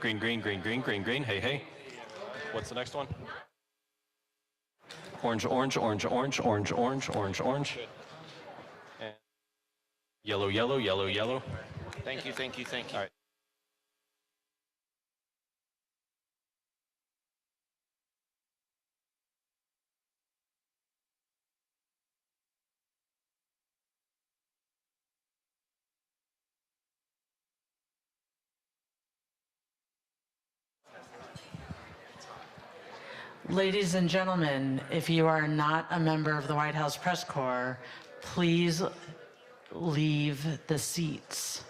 Green, green, green, green, green, green. Hey, hey. What's the next one? Orange, orange, orange, orange, orange, orange, orange, orange. And yellow, yellow, yellow, yellow. Thank you, thank you, thank you. All right. Ladies and gentlemen, if you are not a member of the White House Press Corps, please leave the seats.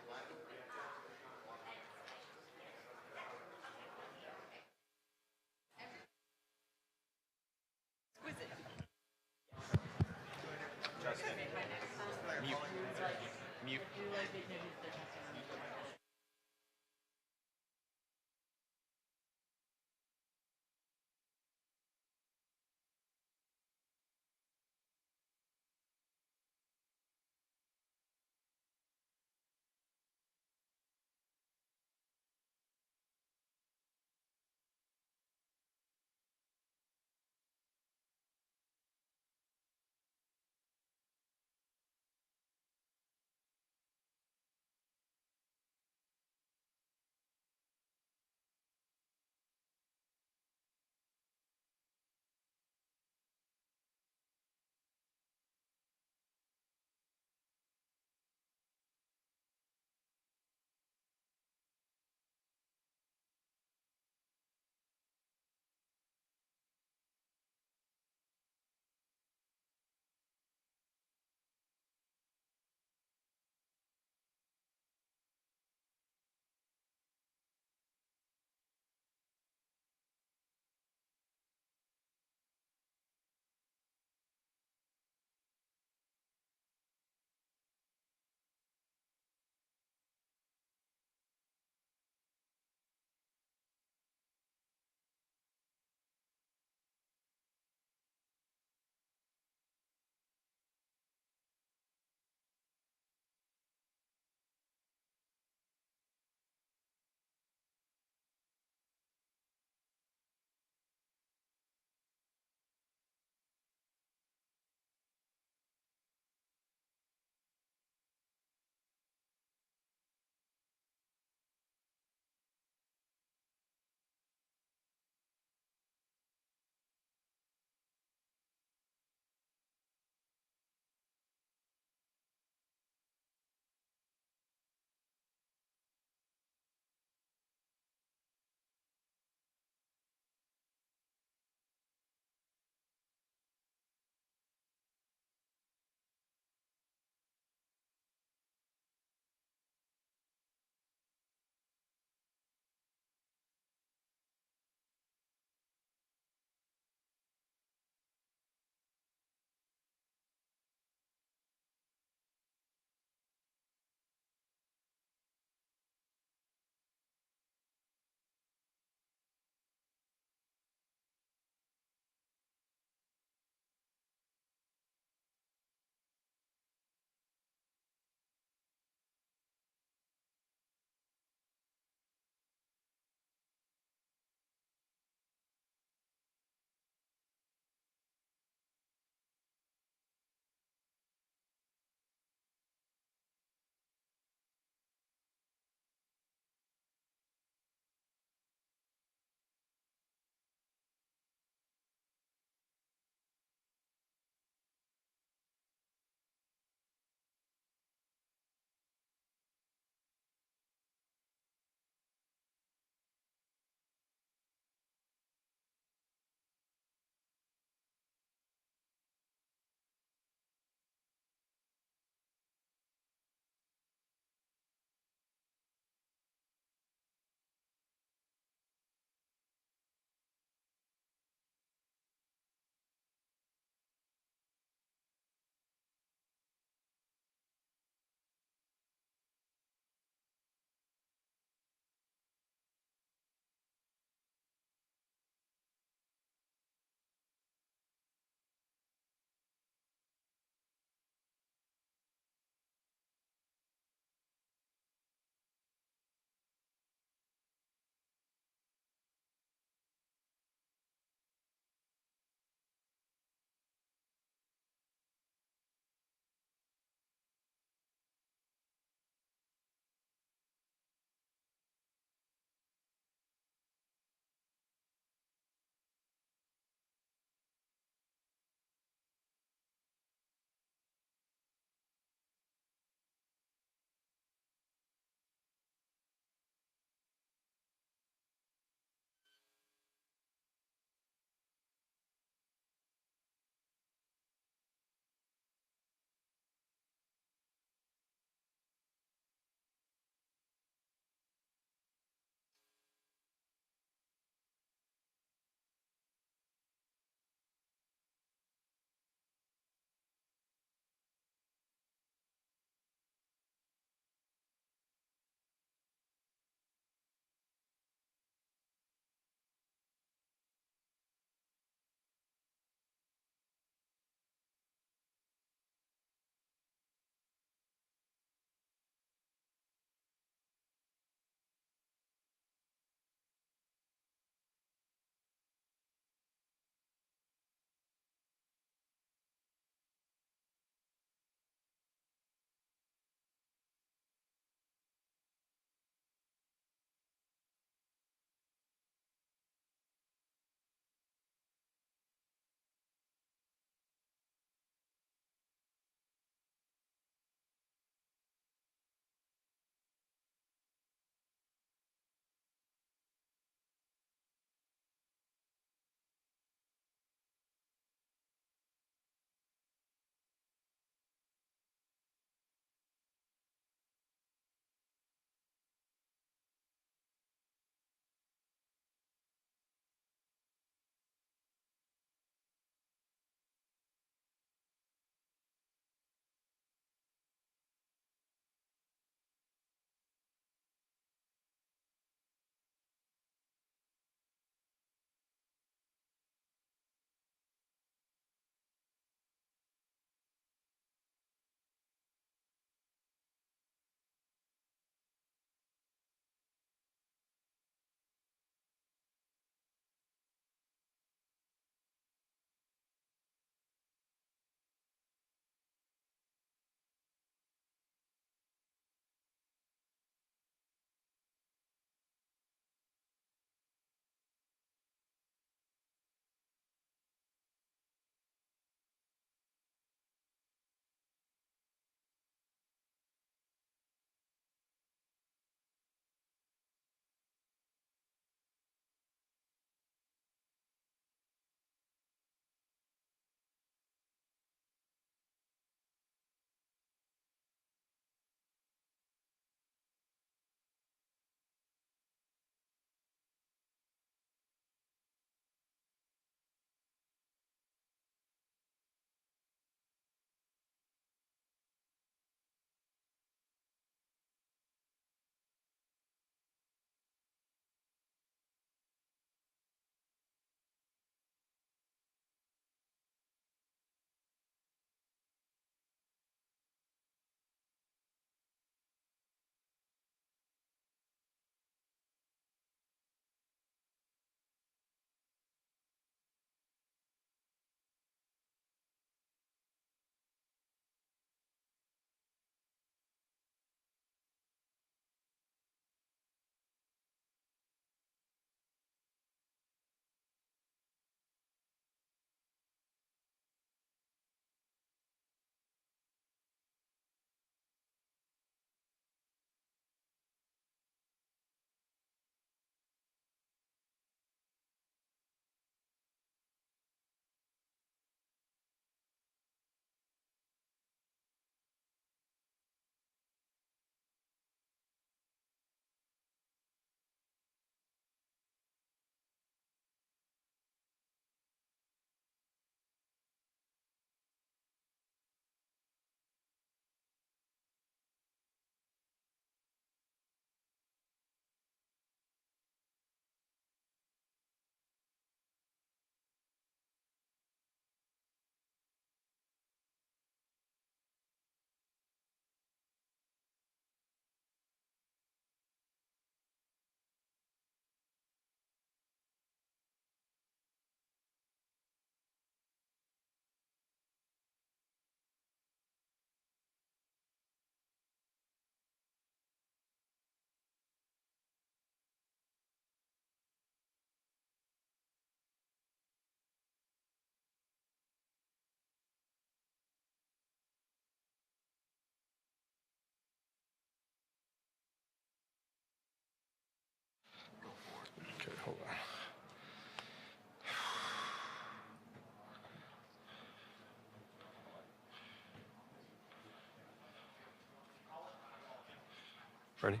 Ready?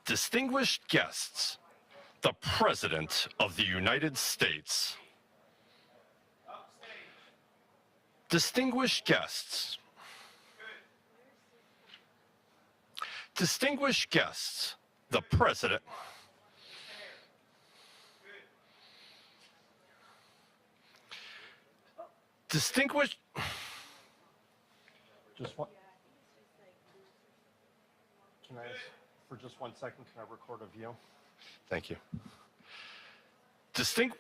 Distinguished guests, the President of the United States. Distinguished guests. Distinguished guests, the President. Distinguished. Just one. Can I, for just 1 second, can I record a view? Thank you. Distinct.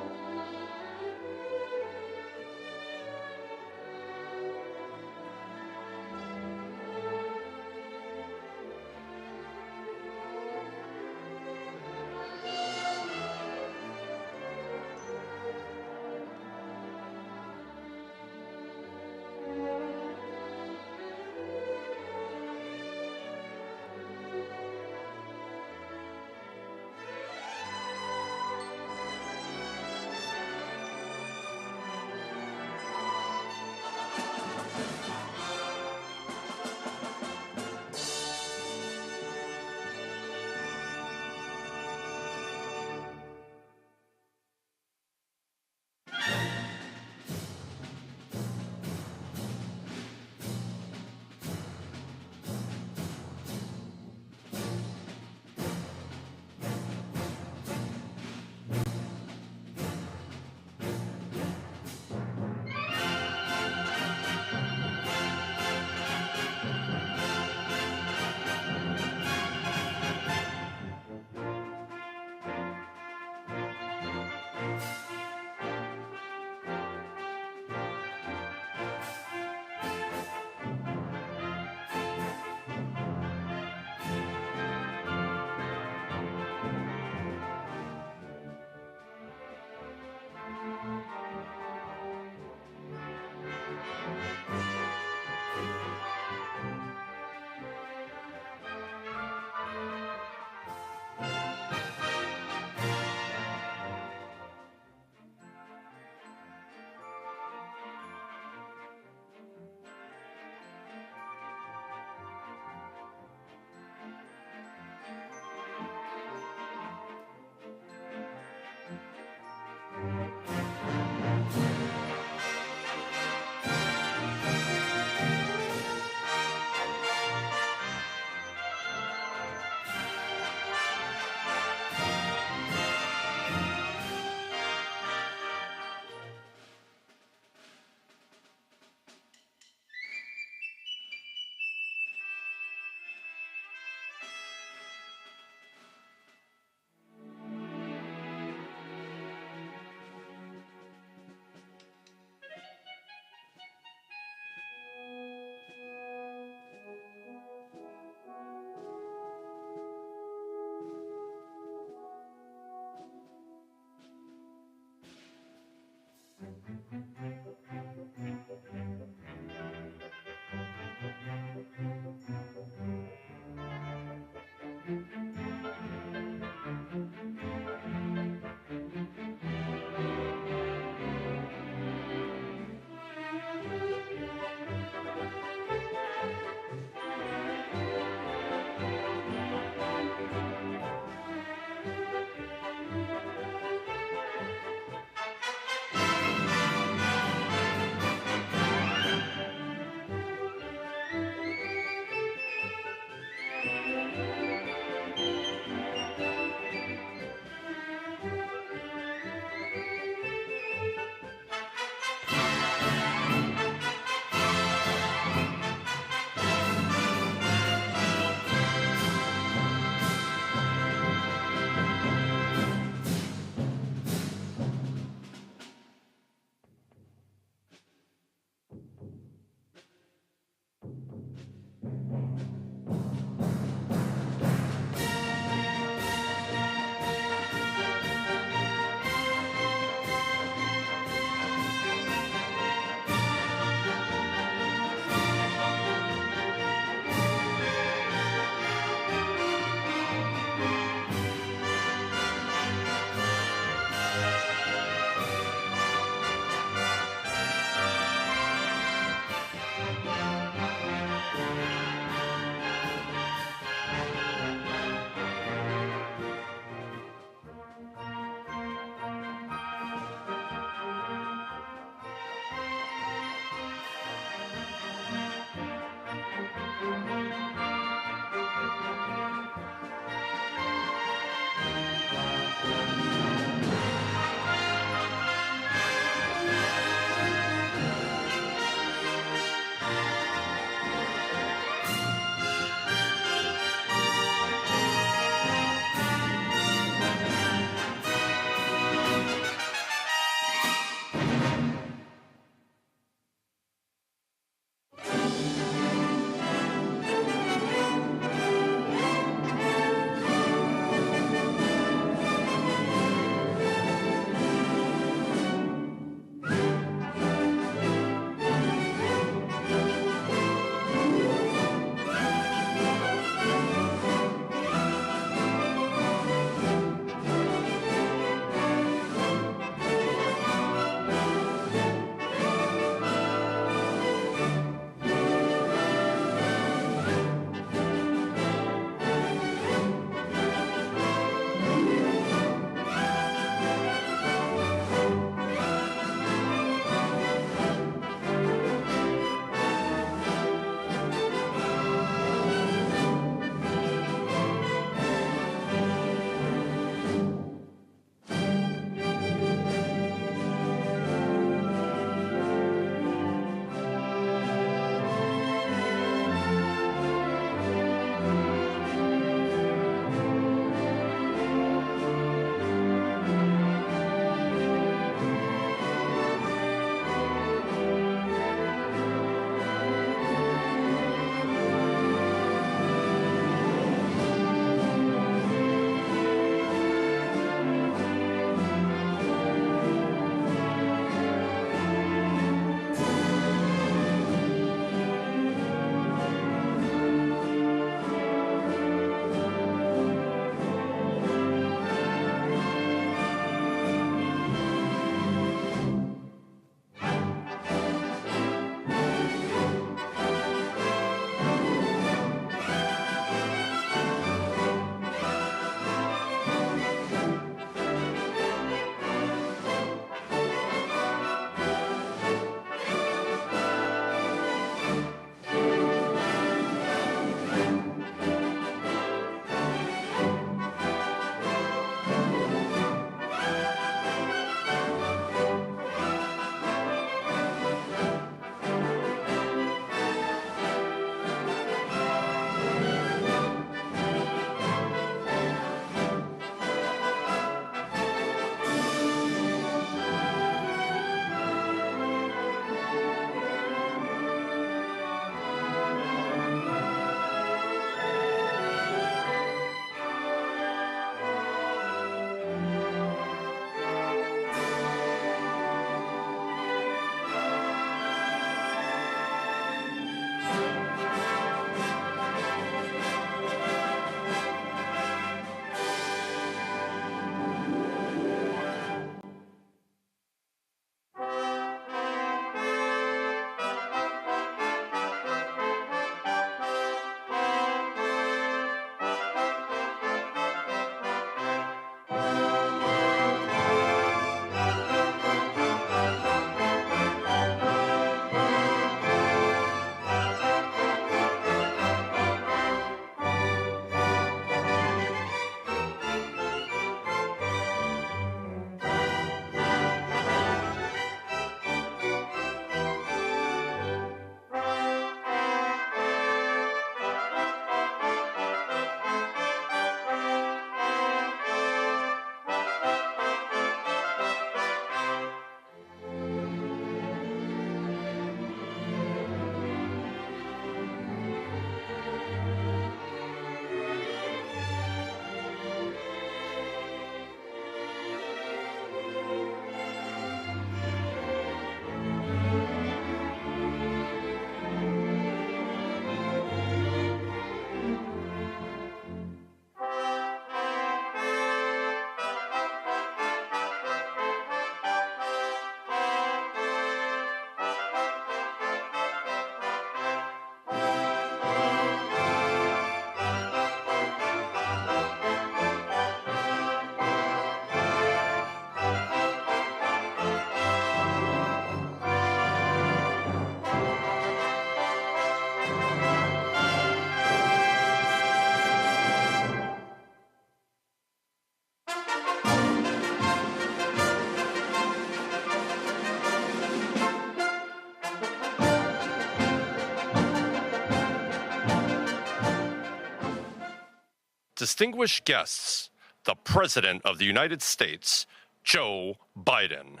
Distinguished guests, the President of the United States, Joe Biden.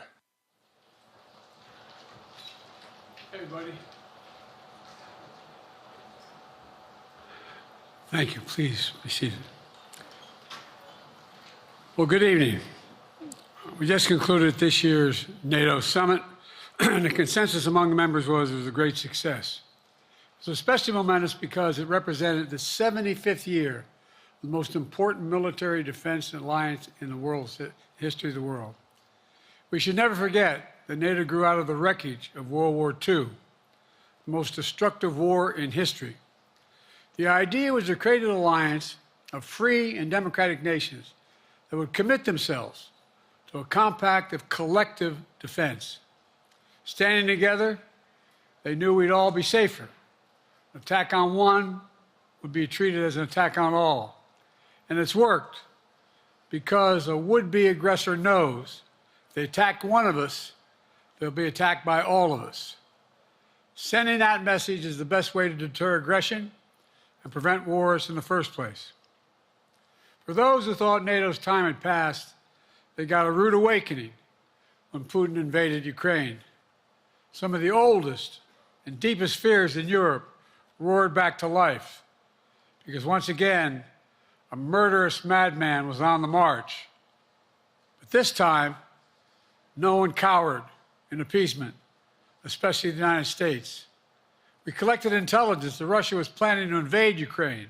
Hey, buddy. Thank you. Please be seated. Well, good evening. We just concluded this year's NATO summit, and the consensus among the members was it was a great success. It was especially momentous because it represented the 75th year of the most important military defense alliance in the world's history of the world. We should never forget that NATO grew out of the wreckage of World War II, the most destructive war in history. The idea was to create an alliance of free and democratic nations that would commit themselves to a compact of collective defense. Standing together, they knew we'd all be safer. An attack on one would be treated as an attack on all. And it's worked because a would-be aggressor knows if they attack one of us, they'll be attacked by all of us. Sending that message is the best way to deter aggression and prevent wars in the first place. For those who thought NATO's time had passed, they got a rude awakening when Putin invaded Ukraine. Some of the oldest and deepest fears in Europe roared back to life because once again, a murderous madman was on the march. But this time, no one cowered in appeasement, especially the United States. We collected intelligence that Russia was planning to invade Ukraine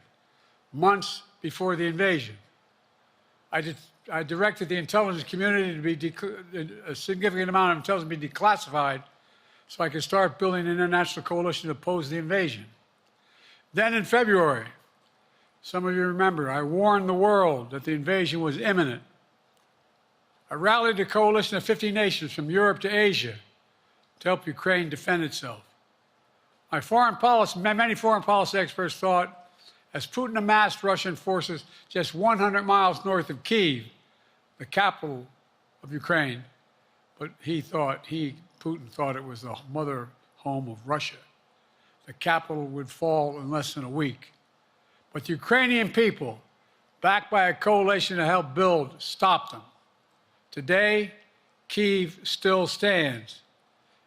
months before the invasion. I directed the intelligence community to be a significant amount of intelligence be declassified so I could start building an international coalition to oppose the invasion. Then in February, some of you remember, I warned the world that the invasion was imminent. I rallied a coalition of 50 nations from Europe to Asia to help Ukraine defend itself. Many foreign policy experts thought as Putin amassed Russian forces just 100 miles north of Kyiv, the capital of Ukraine, but Putin thought it was the mother home of Russia. The capital would fall in less than a week. But the Ukrainian people, backed by a coalition to help build, stopped them. Today, Kyiv still stands,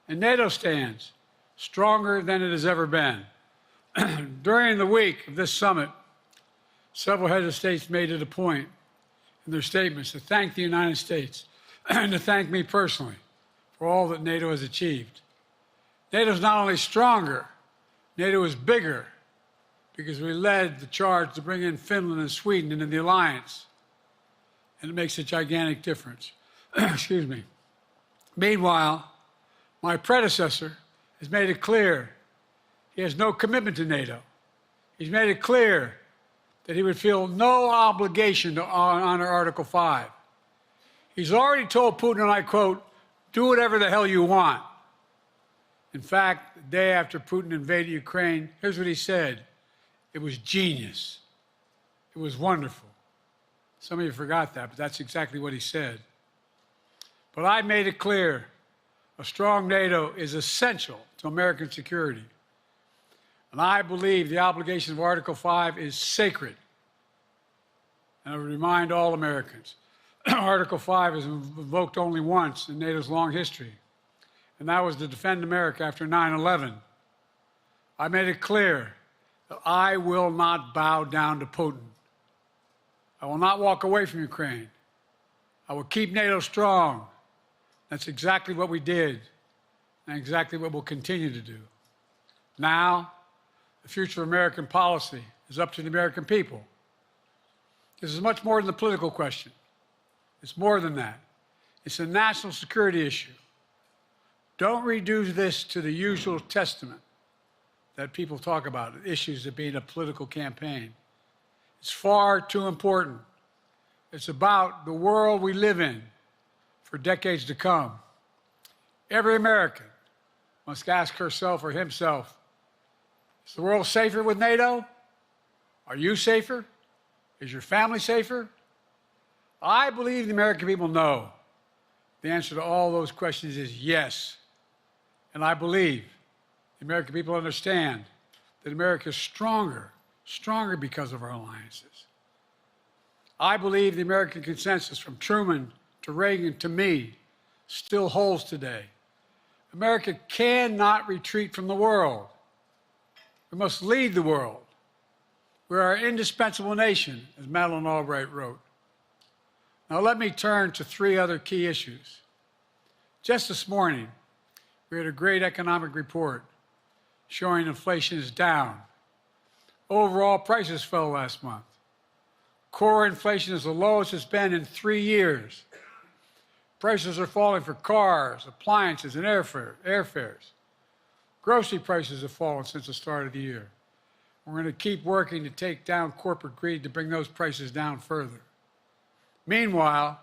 and NATO stands stronger than it has ever been. During the week of this summit, several heads of states made it a point in their statements to thank the United States and to thank me personally for all that NATO has achieved. NATO is not only stronger, NATO is bigger because we led the charge to bring in Finland and Sweden into the alliance, and it makes a gigantic difference. Excuse me. Meanwhile, my predecessor has made it clear he has no commitment to NATO. He's made it clear that he would feel no obligation to honor Article 5. He's already told Putin, and I quote, "Do whatever the hell you want." In fact, the day after Putin invaded Ukraine, here's what he said. It was genius. It was wonderful. Some of you forgot that, but that's exactly what he said. But I made it clear a strong NATO is essential to American security. And I believe the obligation of Article 5 is sacred. And I would remind all Americans, Article 5 is invoked only once in NATO's long history, and that was to defend America after 9/11. I made it clear that I will not bow down to Putin. I will not walk away from Ukraine. I will keep NATO strong. That's exactly what we did, and exactly what we'll continue to do. Now, the future of American policy is up to the American people. This is much more than a political question. It's more than that. It's a national security issue. Don't reduce this to the usual testament that people talk about, issues of being a political campaign. It's far too important. It's about the world we live in for decades to come. Every American must ask herself or himself, is the world safer with NATO? Are you safer? Is your family safer? I believe the American people know. The answer to all those questions is yes. And I believe the American people understand that America is stronger because of our alliances. I believe the American consensus from Truman to Reagan to me still holds today. America cannot retreat from the world. We must lead the world. We are an indispensable nation, as Madeleine Albright wrote. Now let me turn to three other key issues. Just this morning, we had a great economic report showing inflation is down. Overall prices fell last month. Core inflation is the lowest it's been in 3 years. Prices are falling for cars, appliances, and airfares. Grocery prices have fallen since the start of the year. We're going to keep working to take down corporate greed to bring those prices down further. Meanwhile,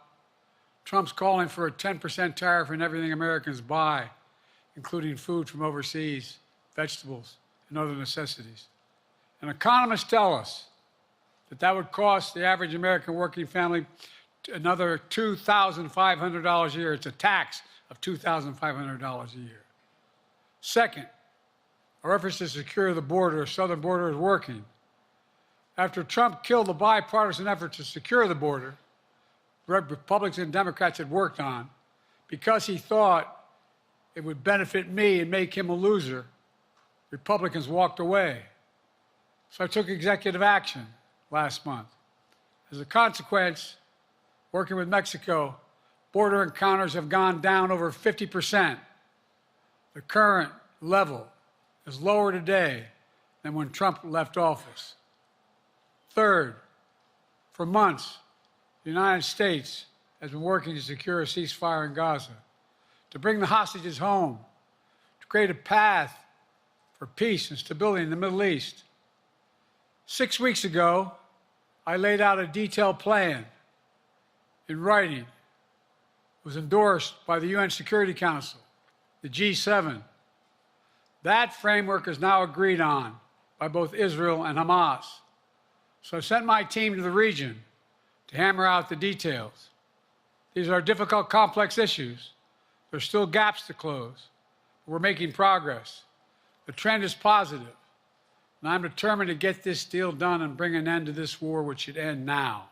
Trump's calling for a 10% tariff on everything Americans buy, including food from overseas, vegetables, and other necessities. And economists tell us that that would cost the average American working family another $2,500 a year. It's a tax of $2,500 a year. Second, our efforts to secure the border, the southern border, is working. After Trump killed the bipartisan effort to secure the border, Republicans and Democrats had worked on, because he thought it would benefit me and make him a loser, Republicans walked away. So I took executive action last month. As a consequence, working with Mexico, border encounters have gone down over 50%. The current level is lower today than when Trump left office. Third, for months, the United States has been working to secure a ceasefire in Gaza, to bring the hostages home, to create a path for peace and stability in the Middle East. 6 weeks ago, I laid out a detailed plan in writing. It was endorsed by the UN Security Council, the G7. That framework is now agreed on by both Israel and Hamas. So I sent my team to the region to hammer out the details. These are difficult, complex issues. There's still gaps to close. We're making progress. The trend is positive, and I'm determined to get this deal done and bring an end to this war, which should end now.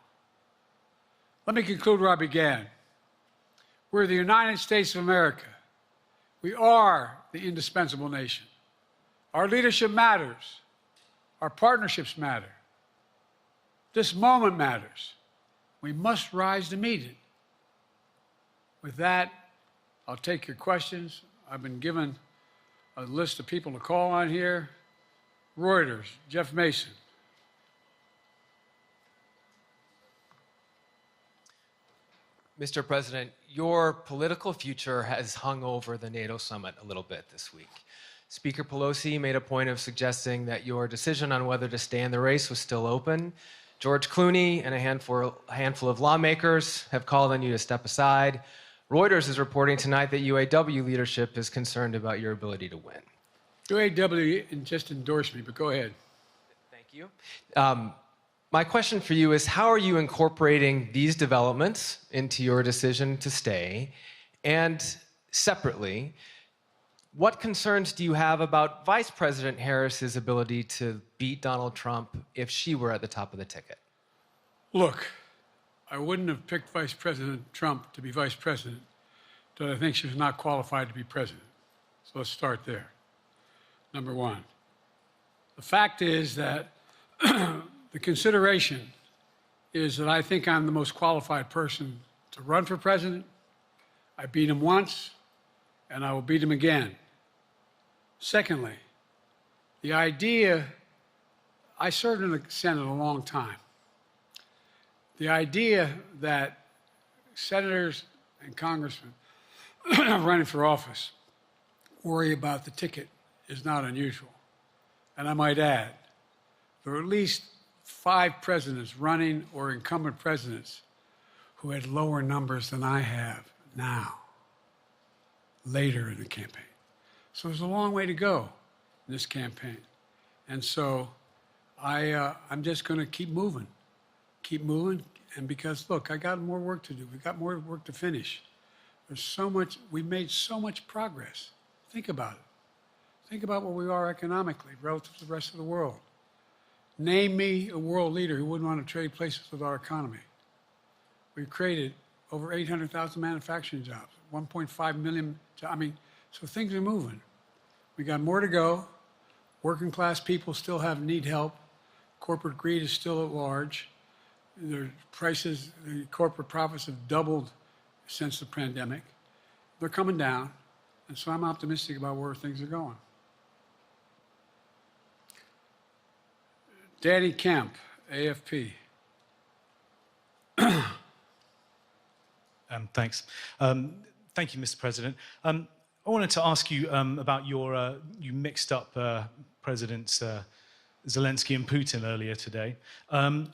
Let me conclude where I began. We're the United States of America. We are the indispensable nation. Our leadership matters. Our partnerships matter. This moment matters. We must rise to meet it. With that, I'll take your questions. I've been given a list of people to call on here. Reuters, Jeff Mason. Mr. President, your political future has hung over the NATO summit a little bit this week. Speaker Pelosi made a point of suggesting that your decision on whether to stay in the race was still open. George Clooney and a handful of lawmakers have called on you to step aside. Reuters is reporting tonight that UAW leadership is concerned about your ability to win. UAW just endorsed me, but go ahead. Thank you. My question for you is, how are you incorporating these developments into your decision to stay? And separately, what concerns do you have about Vice President Harris's ability to beat Donald Trump if she were at the top of the ticket? Look, I wouldn't have picked Vice President Trump to be vice president, but I think she was not qualified to be president. So let's start there. Number one. The fact is that the consideration is that I think I'm the most qualified person to run for president. I beat him once, and I will beat him again. Secondly, the idea, I served in the Senate a long time. The idea that senators and congressmen running for office worry about the ticket is not unusual. And I might add, there are at least 5 presidents running or incumbent presidents who had lower numbers than I have now, later in the campaign. So there's a long way to go in this campaign. And so I'm just going to keep moving. And because, look, I got more work to do. We got more work to finish. There's so much, we made so much progress. Think about it. Think about where we are economically relative to the rest of the world. Name me a world leader who wouldn't want to trade places with our economy. We've created over 800,000 manufacturing jobs, 1.5 million, so things are moving. We got more to go. Working class people still need help. Corporate greed is still at large. The corporate profits have doubled since the pandemic. They're coming down, and so I'm optimistic about where things are going. Danny Kemp, AFP. Thanks. Thank you, Mr. President. I wanted to ask you about you mixed up Presidents Zelensky and Putin earlier today. And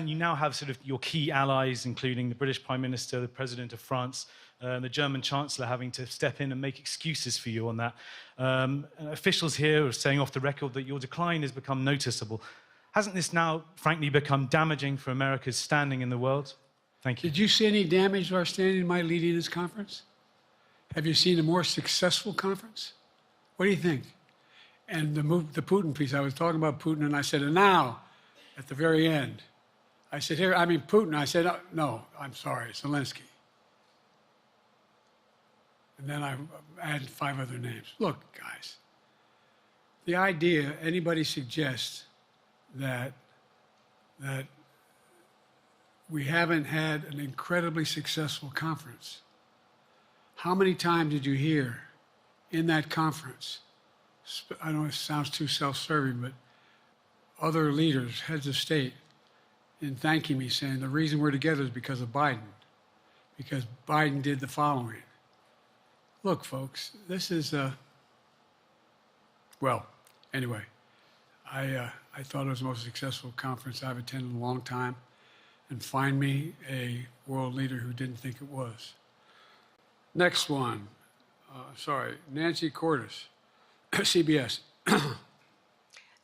you now have sort of your key allies, including the British Prime Minister, the President of France, the German Chancellor having to step in and make excuses for you on that. Officials here are saying off the record that your decline has become noticeable. Hasn't this now, frankly, become damaging for America's standing in the world? Thank you. Did you see any damage to our standing in my leading this conference? Have you seen a more successful conference? What do you think? And the Putin piece, I was talking about Putin, and I said, and now, at the very end, I said, Putin. I said, no, I'm sorry, Zelensky. And then I added 5 other names. Look, guys, the idea anybody suggests that we haven't had an incredibly successful conference. How many times did you hear in that conference, I know it sounds too self-serving, but other leaders, heads of state, in thanking me, saying the reason we're together is because of Biden, because Biden did the following. Look, folks, this is, well, anyway, I thought it was the most successful conference I've attended in a long time, and find me a world leader who didn't think it was. Next one, Nancy Cordes, CBS.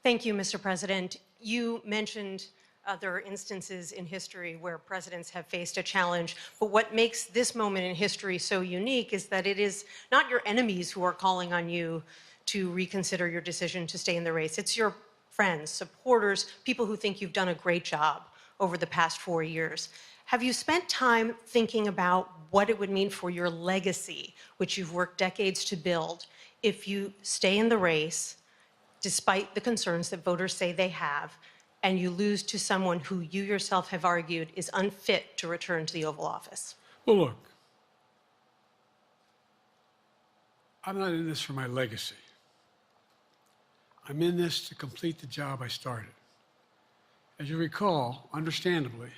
Thank you, Mr. President. You mentioned other instances in history where presidents have faced a challenge, but what makes this moment in history so unique is that it is not your enemies who are calling on you to reconsider your decision to stay in the race. It's your friends, supporters, people who think you've done a great job over the past 4 years. Have you spent time thinking about what it would mean for your legacy, which you've worked decades to build, if you stay in the race, despite the concerns that voters say they have, and you lose to someone who you yourself have argued is unfit to return to the Oval Office? Well, look, I'm not in this for my legacy. I'm in this to complete the job I started. As you recall, understandably,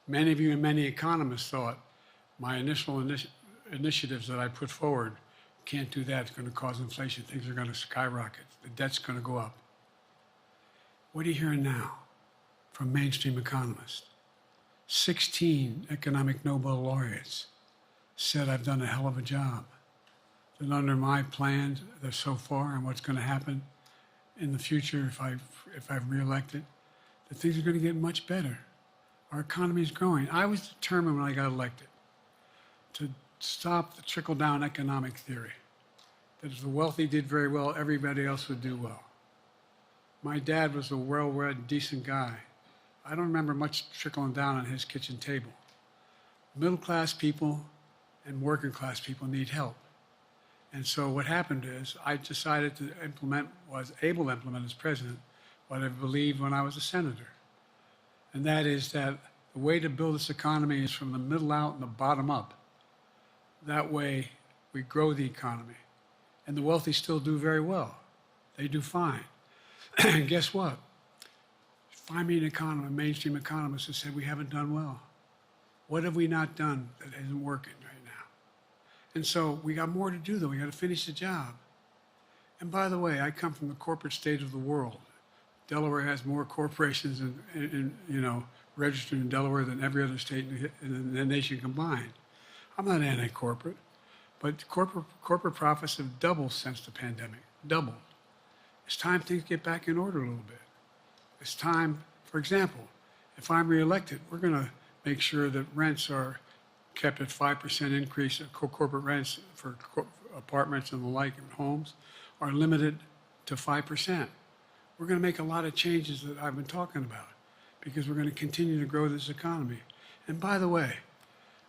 many of you and many economists thought my initial initiatives that I put forward, can't do that, it's going to cause inflation, things are going to skyrocket, the debt's going to go up. What are you hearing now from mainstream economists? 16 economic Nobel laureates said I've done a hell of a job. That under my plans so far and what's going to happen in the future if I'm reelected, that things are going to get much better. Our economy is growing. I was determined when I got elected to stop the trickle-down economic theory, that if the wealthy did very well, everybody else would do well. My dad was a well-read, decent guy. I don't remember much trickling down on his kitchen table. Middle-class people and working-class people need help. And so what happened is I decided to was able to implement as president what I believed when I was a senator. And that is that the way to build this economy is from the middle out and the bottom up. That way we grow the economy. And the wealthy still do very well. They do fine. And guess what? Find me an mainstream economist who said we haven't done well. What have we not done that isn't working right now? And so we got more to do, though. We got to finish the job. And by the way, I come from the corporate state of the world. Delaware has more corporations registered in Delaware than every other state in the nation combined. I'm not anti-corporate, but corporate profits have doubled since the pandemic, doubled. It's time things get back in order a little bit. It's time, for example, if I'm reelected, we're going to make sure that rents are kept at 5% increase, corporate rents for apartments and the like and homes are limited to 5%. We're going to make a lot of changes that I've been talking about. because we're going to continue to grow this economy. And by the way,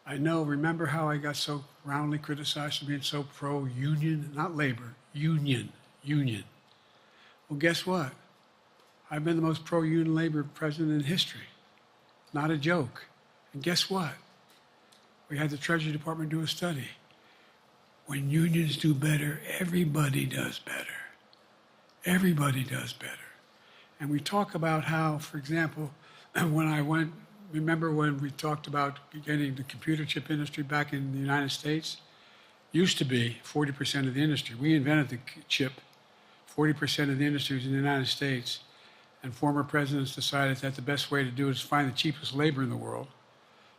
remember how I got so roundly criticized for being so pro-union, not labor, union. Well, guess what? I've been the most pro-union labor president in history. Not a joke. And guess what? We had the Treasury Department do a study. When unions do better, everybody does better. Everybody does better. And we talk about how, for example, remember when we talked about getting the computer chip industry back in the United States? Used to be 40% of the industry. We invented the chip. 40% of the industry was in the United States. And former presidents decided that the best way to do it is find the cheapest labor in the world,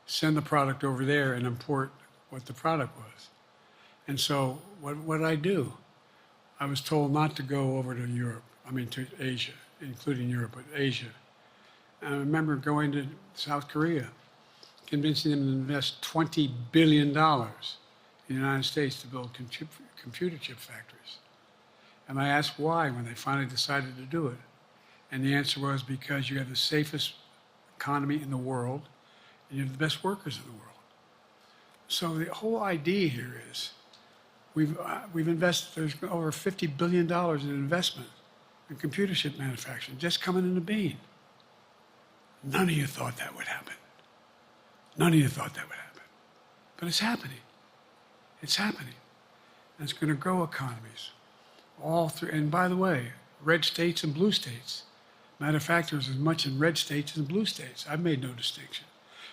send the product over there, and import what the product was. And so what did I do? I was told not to go over to to Asia, including Europe, but Asia. And I remember going to South Korea, convincing them to invest $20 billion in the United States to build computer chip factories. And I asked why when they finally decided to do it. And the answer was because you have the safest economy in the world and you have the best workers in the world. So the whole idea here is we've invested, there's over $50 billion in investment in computer chip manufacturing just coming into being. None of you thought that would happen. None of you thought that would happen. But it's happening. It's happening. And it's going to grow economies all through. And by the way, red states and blue states. Matter of fact, there's as much in red states as in blue states. I've made no distinction.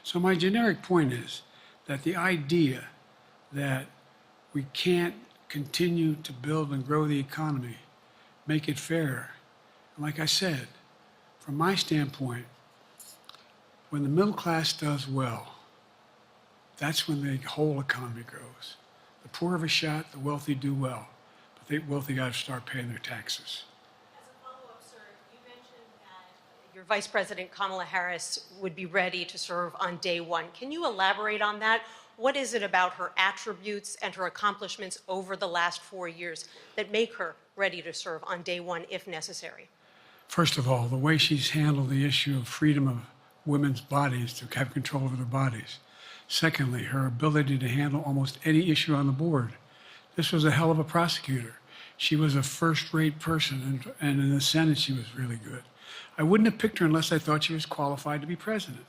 So my generic point is that the idea that we can't continue to build and grow the economy, make it fairer. And like I said, from my standpoint, when the middle class does well, that's when the whole economy grows. The poor have a shot, the wealthy do well, but the wealthy got to start paying their taxes. As a follow-up, sir, you mentioned that your Vice President Kamala Harris would be ready to serve on day one. Can you elaborate on that? What is it about her attributes and her accomplishments over the last 4 years that make her ready to serve on day one if necessary? First of all, the way she's handled the issue of freedom of women's bodies to have control over their bodies. Secondly, her ability to handle almost any issue on the board. This was a hell of a prosecutor. She was a first-rate person, and in the Senate, she was really good. I wouldn't have picked her unless I thought she was qualified to be president.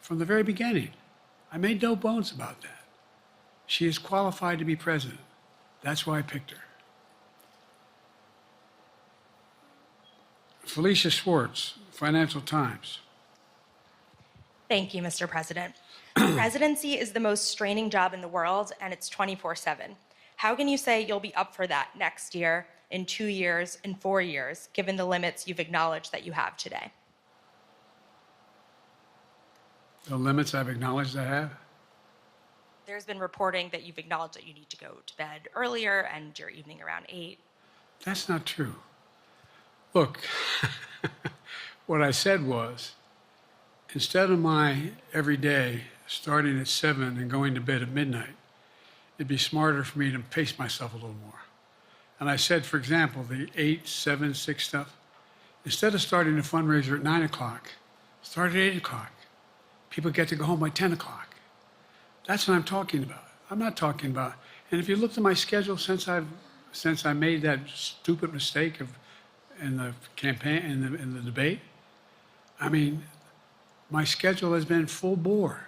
From the very beginning, I made no bones about that. She is qualified to be president. That's why I picked her. Felicia Schwartz, Financial Times. Thank you, Mr. President. Presidency is the most straining job in the world, and it's 24/7. How can you say you'll be up for that next year, in 2 years, in 4 years, given the limits you've acknowledged that you have today? The limits I've acknowledged I have? There's been reporting that you've acknowledged that you need to go to bed earlier and your evening around 8. That's not true. Look, what I said was, instead of my every day starting at 7 and going to bed at midnight, it'd be smarter for me to pace myself a little more. And I said, for example, the 8, 7, 6 stuff, instead of starting a fundraiser at 9 o'clock, start at 8 o'clock. People get to go home by 10 o'clock. That's what I'm talking about. I'm not talking about, and if you looked at my schedule since I made that stupid mistake in the campaign, in the debate, I mean, my schedule has been full bore.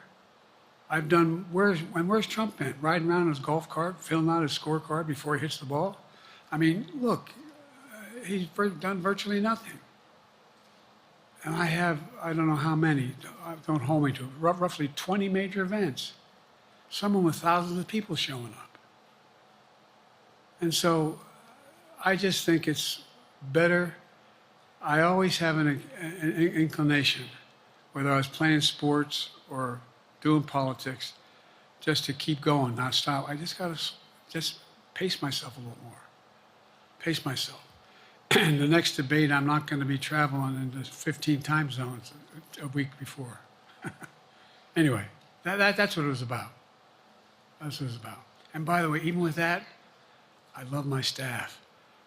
I've done, where's Trump been? Riding around in his golf cart, filling out his scorecard before he hits the ball? I mean, look, he's done virtually nothing. And I have, I don't know how many, don't hold me to it, roughly 20 major events. Some of them with thousands of people showing up. And so I just think it's better. I always have an inclination, whether I was playing sports or doing politics, just to keep going, not stop. I just got to just pace myself a little more. Pace myself. And the next debate, I'm not going to be traveling into 15 time zones a week before. Anyway, that's what it was about. That's what it was about. And by the way, even with that, I love my staff,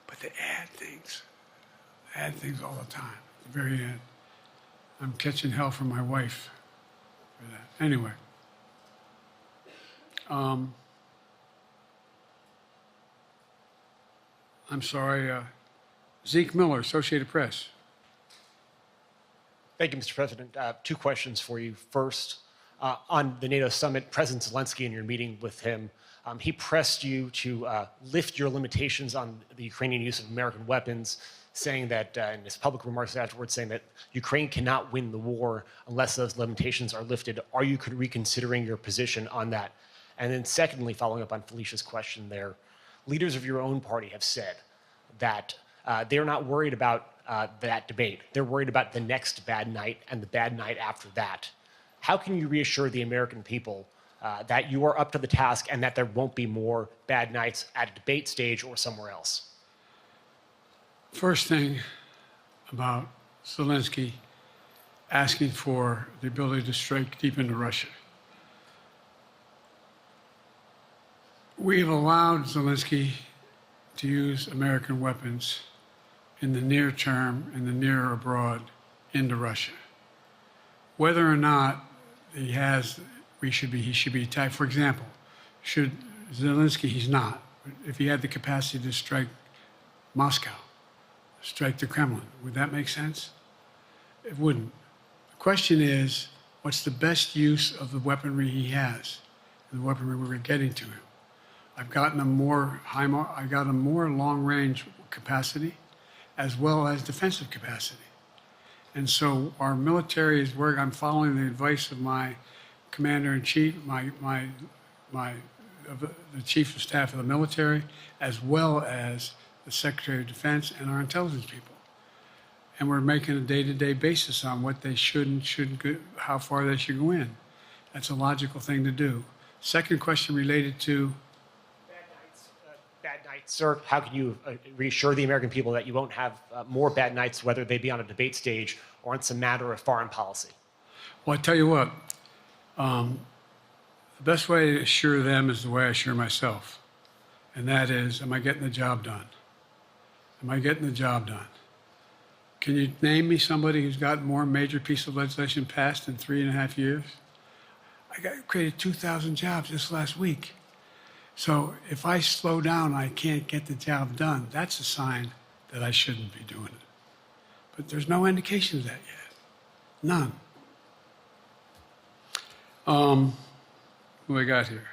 but they add things all the time, at the very end. I'm catching hell from my wife for that. Anyway. I'm sorry, Zeke Miller, Associated Press. Thank you, Mr. President. Two questions for you. First, on the NATO summit, President Zelensky, in your meeting with him, he pressed you to lift your limitations on the Ukrainian use of American weapons, saying that, in his public remarks afterwards, saying that Ukraine cannot win the war unless those limitations are lifted. Are you reconsidering your position on that? And then secondly, following up on Felicia's question there, leaders of your own party have said that they're not worried about that debate. They're worried about the next bad night and the bad night after that. How can you reassure the American people that you are up to the task and that there won't be more bad nights at a debate stage or somewhere else? First thing about Zelensky asking for the ability to strike deep into Russia. We've allowed Zelensky to use American weapons in the near term, in the near or abroad, into Russia. Whether or not he should be attacked. For example, should Zelensky, he's not. If he had the capacity to strike Moscow, strike the Kremlin, would that make sense? It wouldn't. The question is, what's the best use of the weaponry he has, and the weaponry we're getting to him? I've gotten a more long-range capacity, as well as defensive capacity. And so our military is where I'm following the advice of my commander-in-chief, the chief of staff of the military, as well as the Secretary of Defense and our intelligence people. And we're making a day-to-day basis on what they should and shouldn't go, how far they should go in. That's a logical thing to do. Second question related to Bad nights, sir. How can you reassure the American people that you won't have more bad nights, whether they be on a debate stage or on some matter of foreign policy? Well, I tell you what, the best way to assure them is the way I assure myself. And that is, am I getting the job done? Am I getting the job done? Can you name me somebody who's got more major piece of legislation passed in 3.5 years? I created 2,000 jobs just last week. So if I slow down, I can't get the job done. That's a sign that I shouldn't be doing it. But there's no indication of that yet. None. Who I got here?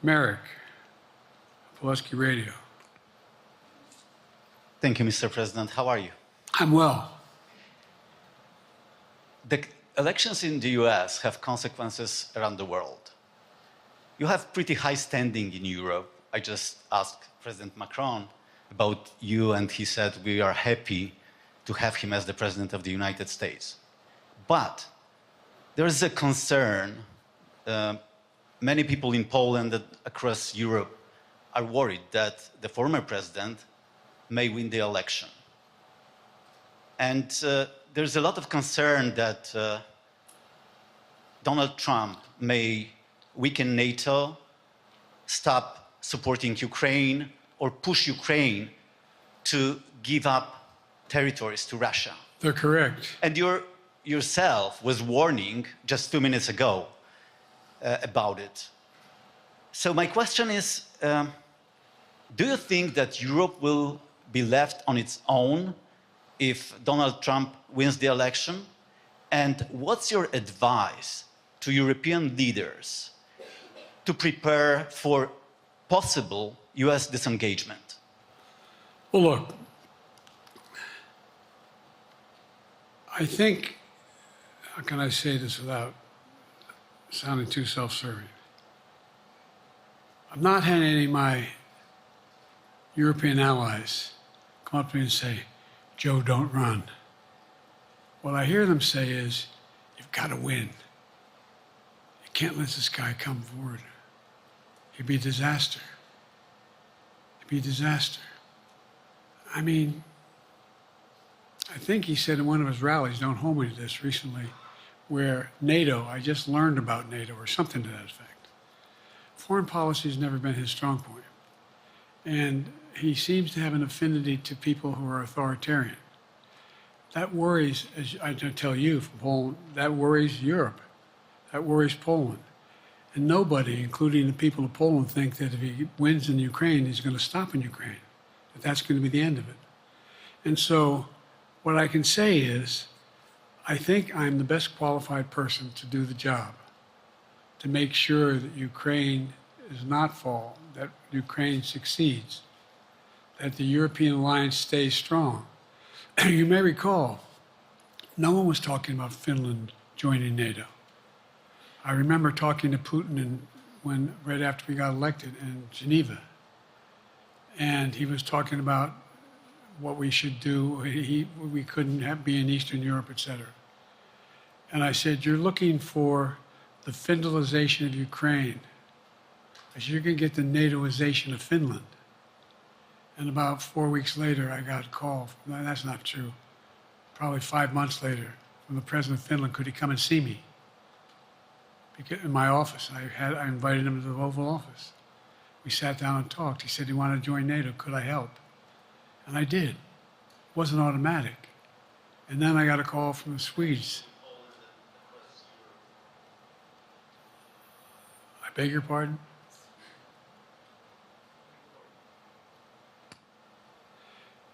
Merrick, Pulaski Radio. Thank you, Mr. President. How are you? I'm well. The elections in the US have consequences around the world. You have pretty high standing in Europe. I just asked President Macron about you, and he said we are happy to have him as the President of the United States. But there is a concern. Many people in Poland and across Europe are worried that the former president may win the election. And there's a lot of concern that Donald Trump may weaken NATO, stop supporting Ukraine, or push Ukraine to give up territories to Russia. They're correct. And yourself was warning just 2 minutes ago about it. So my question is, do you think that Europe will be left on its own if Donald Trump wins the election? And what's your advice to European leaders to prepare for possible US disengagement? Well, look, I think, how can I say this without sounding too self-serving? I'm not having any of my European allies come up to me and say, Joe, don't run. What I hear them say is, you've got to win. You can't let this guy come forward. It'd be a disaster. It'd be a disaster. I mean, I think he said in one of his rallies, don't hold me to this, recently, where NATO, I just learned about NATO, or something to that effect. Foreign policy has never been his strong point. And he seems to have an affinity to people who are authoritarian. That worries, as I tell you from Poland, that worries Europe. That worries Poland. And nobody, including the people of Poland, think that if he wins in Ukraine, he's going to stop in Ukraine, that that's going to be the end of it. And so what I can say is, I think I'm the best qualified person to do the job, to make sure that Ukraine does not fall, that Ukraine succeeds, that the European alliance stays strong. You may recall, no one was talking about Finland joining NATO. I remember talking to Putin right after we got elected in Geneva, and he was talking about what we should do. We couldn't be in Eastern Europe, et cetera. And I said, you're looking for the Finlandization of Ukraine. I said, you're going to get the NATOization of Finland. And about 4 weeks later, I got a call. That's not true. Probably 5 months later, from the president of Finland, could he come and see me? In my office. I invited him to the Oval Office. We sat down and talked. He said he wanted to join NATO. Could I help? And I did. It wasn't automatic. And then I got a call from the Swedes. I beg your pardon?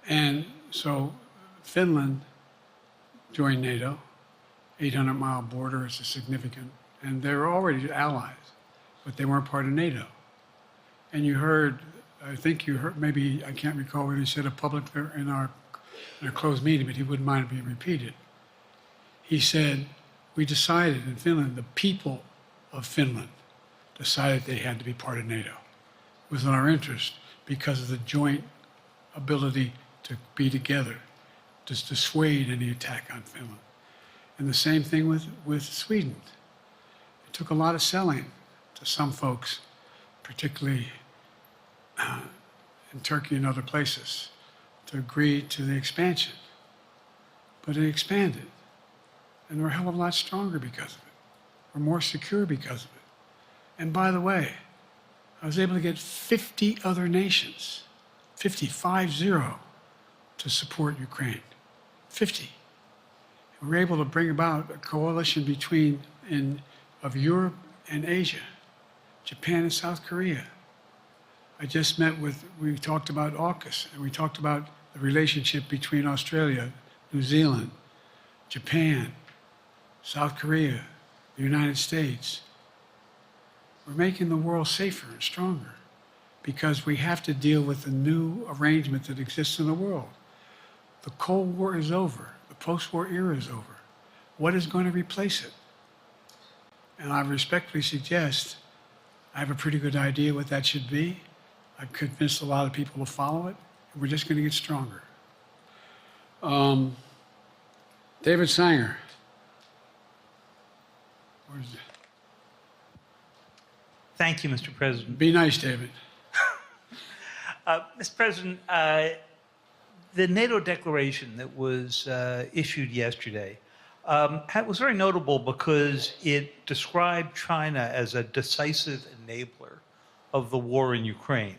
And so Finland joined NATO, 800-mile border, it's a significant, and they were already allies, but they weren't part of NATO. And you heard, I think you heard, maybe, I can't recall whether he said it publicly in our closed meeting, but he wouldn't mind it being repeated. He said, we decided in Finland, the people of Finland decided they had to be part of NATO. It was in our interest because of the joint ability to be together, to dissuade any attack on Finland. And the same thing with Sweden. It took a lot of selling to some folks, particularly in Turkey and other places, to agree to the expansion. But it expanded. And we're a hell of a lot stronger because of it. We're more secure because of it. And by the way, I was able to get 50 other nations, 50, to support Ukraine. 50. And we were able to bring about a coalition of Europe and Asia, Japan and South Korea. I just we talked about AUKUS, and we talked about the relationship between Australia, New Zealand, Japan, South Korea, the United States. We're making the world safer and stronger because we have to deal with the new arrangement that exists in the world. The Cold War is over. The post-war era is over. What is going to replace it? And I respectfully suggest I have a pretty good idea what that should be. I've convinced a lot of people to follow it, and we're just going to get stronger. David Sanger. Where's it? Thank you, Mr. President. Be nice, David. Mr. President, the NATO declaration that was issued yesterday was very notable because it described China as a decisive enabler of the war in Ukraine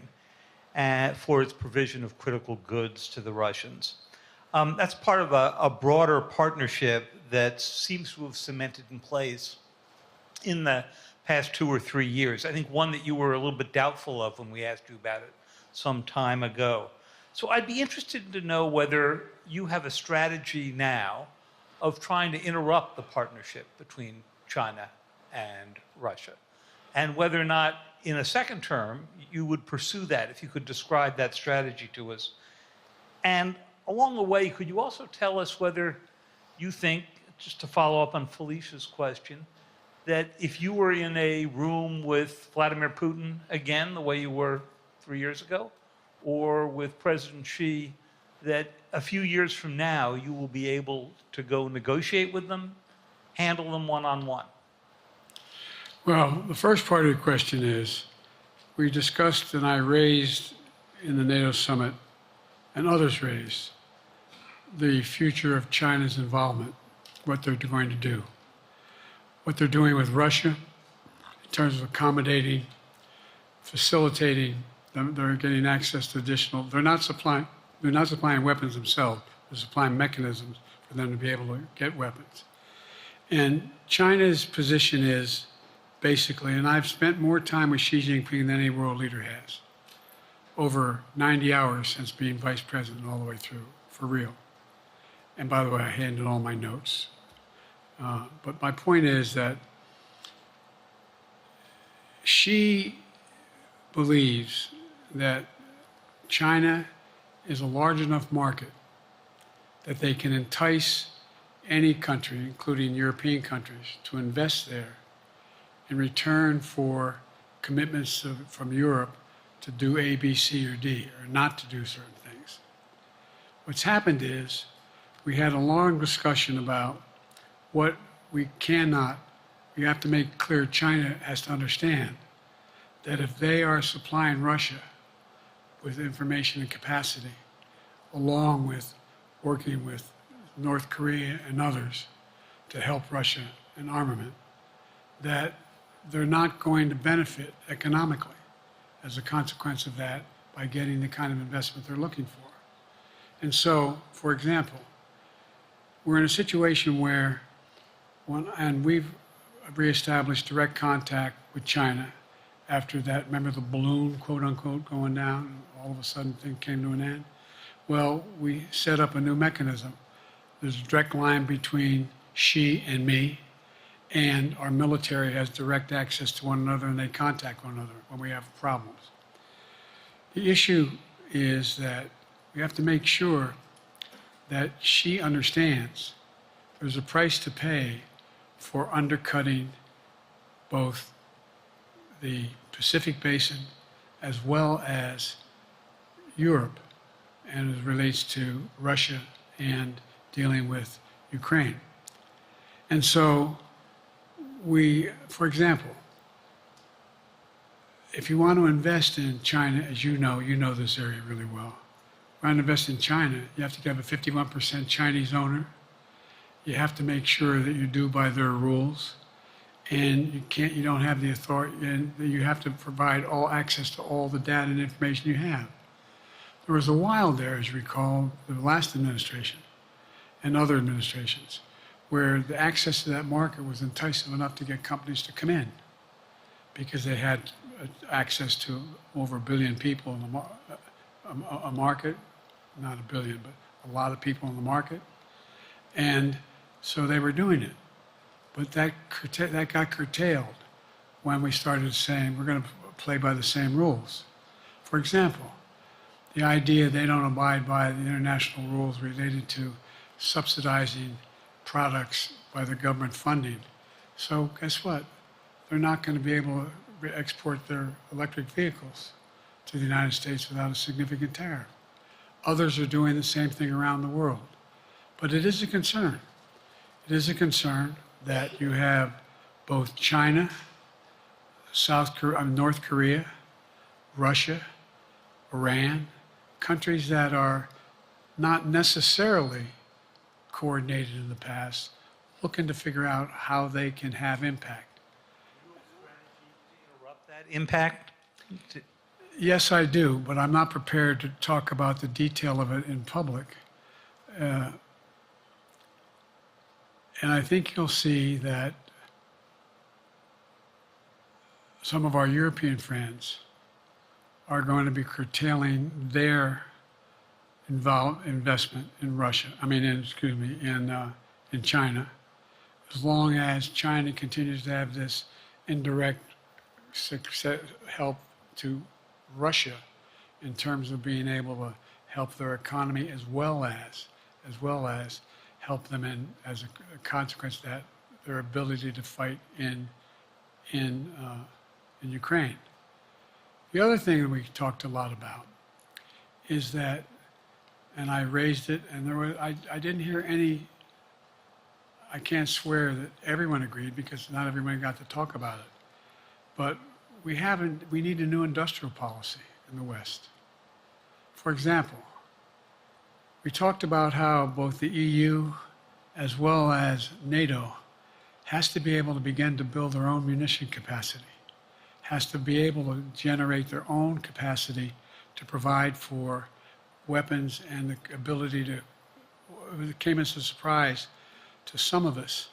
for its provision of critical goods to the Russians. That's part of a broader partnership that seems to have cemented in place in the past 2 or 3 years. I think one that you were a little bit doubtful of when we asked you about it some time ago. So I'd be interested to know whether you have a strategy now of trying to interrupt the partnership between China and Russia, and whether or not in a second term you would pursue that, if you could describe that strategy to us. And along the way, could you also tell us whether you think, just to follow up on Felicia's question, that if you were in a room with Vladimir Putin again, the way you were 3 years ago, or with President Xi, that a few years from now you will be able to go negotiate with them, handle them one-on-one? Well, the first part of the question is, we discussed and I raised in the NATO summit, and others raised, the future of China's involvement, what they're going to do. What they're doing with Russia in terms of accommodating, facilitating, They're getting access to additional, they're not supplying weapons themselves, they're supplying mechanisms for them to be able to get weapons. And China's position is basically, and I've spent more time with Xi Jinping than any world leader has, over 90 hours since being vice president all the way through, for real. And by the way, I handed all my notes. But my point is that Xi believes that China is a large enough market that they can entice any country, including European countries, to invest there in return for commitments from Europe to do A, B, C, or D, or not to do certain things. What's happened is we had a long discussion about what we cannot, we have to make clear China has to understand that if they are supplying Russia with information and capacity, along with working with North Korea and others to help Russia in armament, that they're not going to benefit economically as a consequence of that by getting the kind of investment they're looking for. And so, for example, we're in a situation where, and we've reestablished direct contact with China after that, remember the balloon, quote unquote, going down, and all of a sudden things came to an end? Well, we set up a new mechanism. There's a direct line between Xi and me, and our military has direct access to one another, and they contact one another when we have problems. The issue is that we have to make sure that Xi understands there's a price to pay for undercutting both the Pacific Basin as well as Europe, and as it relates to Russia and dealing with Ukraine. And so we, for example, if you want to invest in China, as you know this area really well. If you want to invest in China, you have to have a 51% Chinese owner. You have to make sure that you do by their rules. And you don't have the authority, and you have to provide all access to all the data and information you have. There was a while there, as you recall, the last administration and other administrations, where the access to that market was enticing enough to get companies to come in because they had access to over 1 billion people in a market, not 1 billion, but a lot of people in the market. And so they were doing it. But that got curtailed when we started saying we're going to play by the same rules. For example, the idea they don't abide by the international rules related to subsidizing products by the government funding. So guess what? They're not going to be able to export their electric vehicles to the United States without a significant tariff. Others are doing the same thing around the world. But it is a concern. It is a concern that you have both China, North Korea, Russia, Iran, countries that are not necessarily coordinated in the past, looking to figure out how they can have impact. Interrupt that impact? Yes, I do, but I'm not prepared to talk about the detail of it in public. And I think you'll see that some of our European friends are going to be curtailing their investment in Russia, in China, as long as China continues to have this indirect help to Russia in terms of being able to help their economy as well as help them in, as a consequence of that, their ability to fight in Ukraine. The other thing that we talked a lot about is that, and I raised it, and I didn't hear any, I can't swear that everyone agreed because not everyone got to talk about it, but we need a new industrial policy in the West. For example, we talked about how both the EU as well as NATO has to be able to begin to build their own munition capacity, has to be able to generate their own capacity to provide for weapons and the ability to, it came as a surprise to some of us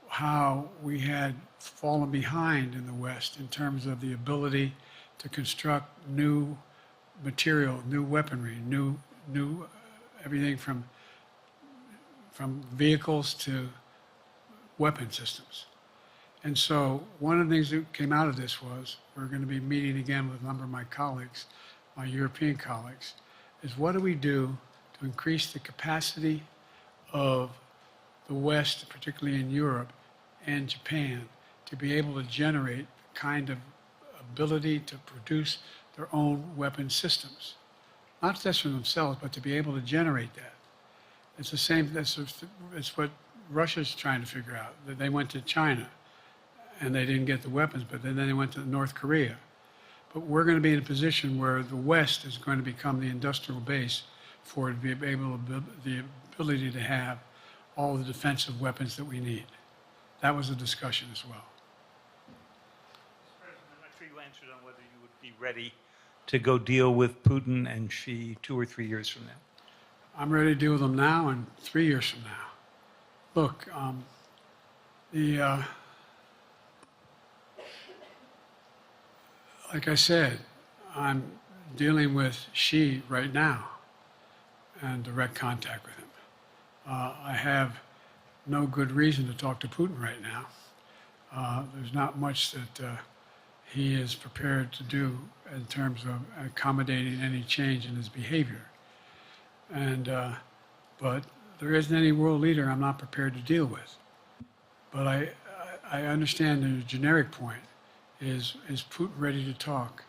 how we had fallen behind in the West in terms of the ability to construct new material, new weaponry, new everything from vehicles to weapon systems. And so one of the things that came out of this was we're going to be meeting again with a number of my colleagues, my European colleagues, is what do we do to increase the capacity of the West, particularly in Europe and Japan, to be able to generate the kind of ability to produce their own weapon systems. Not just for themselves, but to be able to generate that. It's the same, it's what Russia's trying to figure out. That they went to China and they didn't get the weapons, but then they went to North Korea. But we're going to be in a position where the West is going to become the industrial base for it to be able to, the ability to have all the defensive weapons that we need. That was a discussion as well. Mr. President, I'm not sure you answered on whether you would be ready to go deal with Putin and Xi 2 or 3 years from now. I'm ready to deal with them now and 3 years from now. Look, like I said, I'm dealing with Xi right now and direct contact with him. I have no good reason to talk to Putin right now. There's not much that he is prepared to do in terms of accommodating any change in his behavior. But there isn't any world leader I'm not prepared to deal with. But I understand the generic point is Putin ready to talk?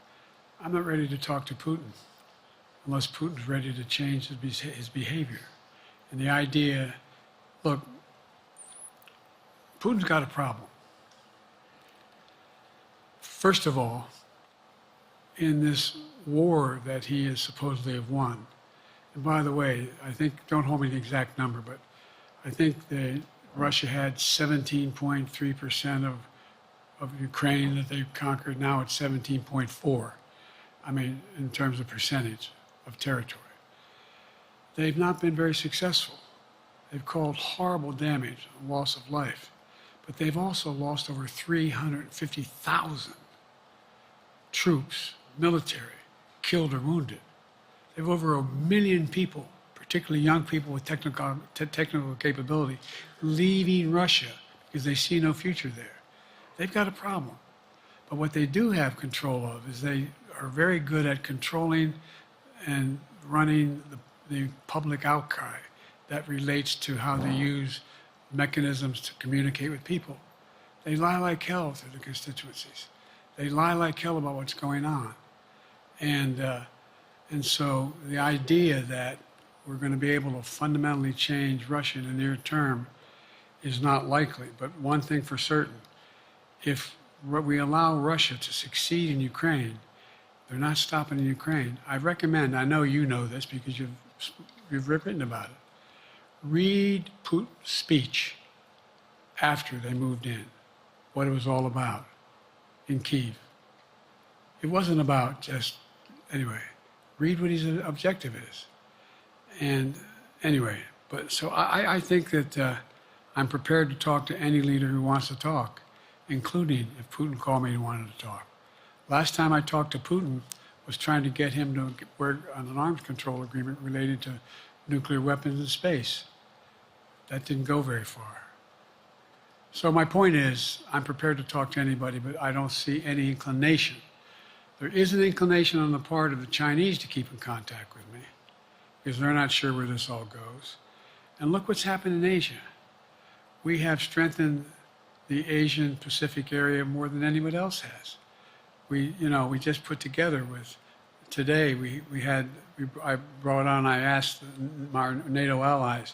I'm not ready to talk to Putin unless Putin's ready to change his behavior. And the idea, look, Putin's got a problem. First of all, in this war that he is supposedly have won, and by the way, I think, don't hold me to the exact number, but I think that Russia had 17.3% of Ukraine that they conquered. Now it's 17.4. I mean, in terms of percentage of territory. They've not been very successful. They've caused horrible damage, loss of life, but they've also lost over 350,000 troops, military, killed or wounded. They have over 1 million people, particularly young people with technical capability, leaving Russia because they see no future there. They've got a problem. But what they do have control of is they are very good at controlling and running the public outcry that relates to how they use mechanisms to communicate with people. They lie like hell through the constituencies. They lie like hell about what's going on. And so the idea that we're going to be able to fundamentally change Russia in the near term is not likely. But one thing for certain, if we allow Russia to succeed in Ukraine, they're not stopping in Ukraine. I recommend, I know you know this because you've written about it, read Putin's speech after they moved in, what it was all about in Kyiv. It wasn't about just, anyway, read what his objective is. And anyway, but so I think that I'm prepared to talk to any leader who wants to talk, including if Putin called me and wanted to talk. Last time I talked to Putin was trying to get him to work on an arms control agreement related to nuclear weapons in space. That didn't go very far. So my point is, I'm prepared to talk to anybody, but I don't see any inclination. There is an inclination on the part of the Chinese to keep in contact with me because they're not sure where this all goes. And look what's happened in Asia. We have strengthened the Asian Pacific area more than anyone else has. We just put together with, today I brought on, I asked our NATO allies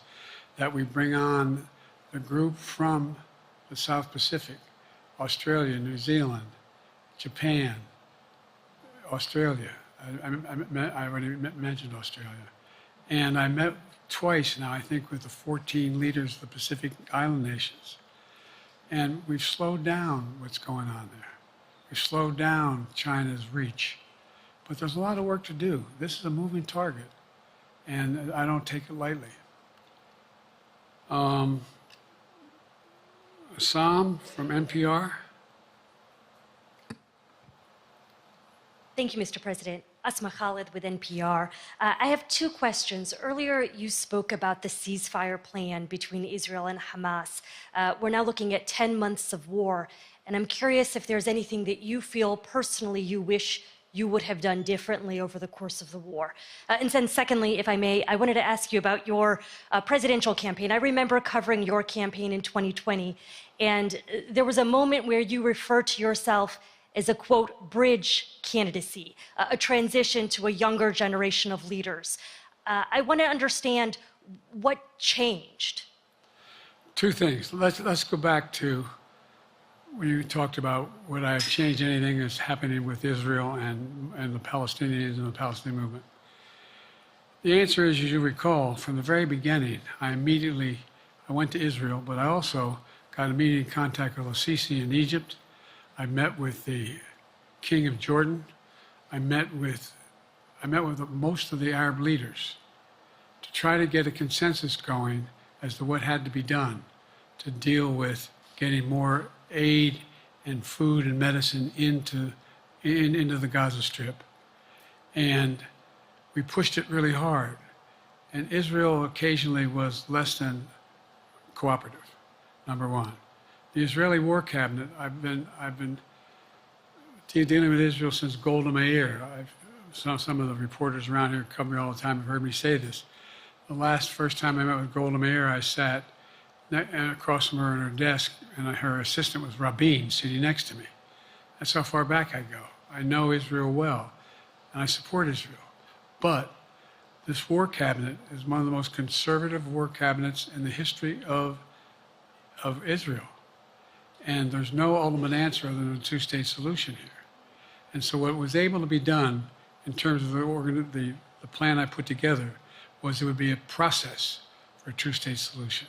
that we bring on the group from the South Pacific, Australia, New Zealand, Japan, Australia. I already mentioned Australia. And I met twice now, I think, with the 14 leaders of the Pacific Island nations. And we've slowed down what's going on there. We've slowed down China's reach. But there's a lot of work to do. This is a moving target, and I don't take it lightly. Assam from NPR. Thank you, Mr. President. Asma Khalid with NPR. I have two questions. Earlier, you spoke about the ceasefire plan between Israel and Hamas. We're now looking at 10 months of war, and I'm curious if there's anything that you feel personally you wish you would have done differently over the course of the war. And then secondly, if I may, I wanted to ask you about your presidential campaign. I remember covering your campaign in 2020, and there was a moment where you referred to yourself as a, quote, bridge candidacy, a transition to a younger generation of leaders. I want to understand what changed. Two things. Let's go back to when you talked about would I have changed anything that's happening with Israel and the Palestinians and the Palestinian movement. The answer is, as you recall, from the very beginning, I went to Israel, but I also got immediate contact with al-Sisi in Egypt. I met with the King of Jordan. I met with most of the Arab leaders to try to get a consensus going as to what had to be done to deal with getting more aid and food and medicine into the Gaza Strip. And we pushed it really hard. And Israel occasionally was less than cooperative, number one. The Israeli War Cabinet, I've been dealing with Israel since Golda Meir. Some of the reporters around here cover me all the time have heard me say this. The first time I met with Golda Meir, I sat across from her at her desk, and her assistant was Rabin sitting next to me. That's how far back I go. I know Israel well, and I support Israel. But this war cabinet is one of the most conservative war cabinets in the history of Israel. And there's no ultimate answer other than a two-state solution here. And so what was able to be done in terms of the plan I put together was it would be a process for a two-state solution.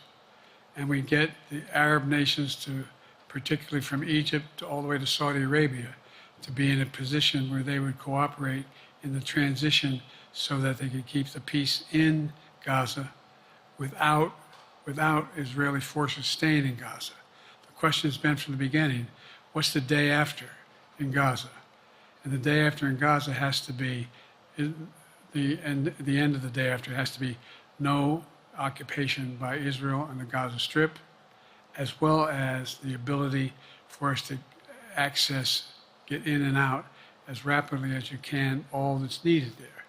And we get the Arab nations to, particularly from Egypt all the way to Saudi Arabia, to be in a position where they would cooperate in the transition so that they could keep the peace in Gaza without Israeli forces staying in Gaza. The question has been from the beginning, what's the day after in Gaza? And the day after in Gaza has to be, the end of the day after has to be no occupation by Israel on the Gaza Strip, as well as the ability for us to get in and out as rapidly as you can, all that's needed there.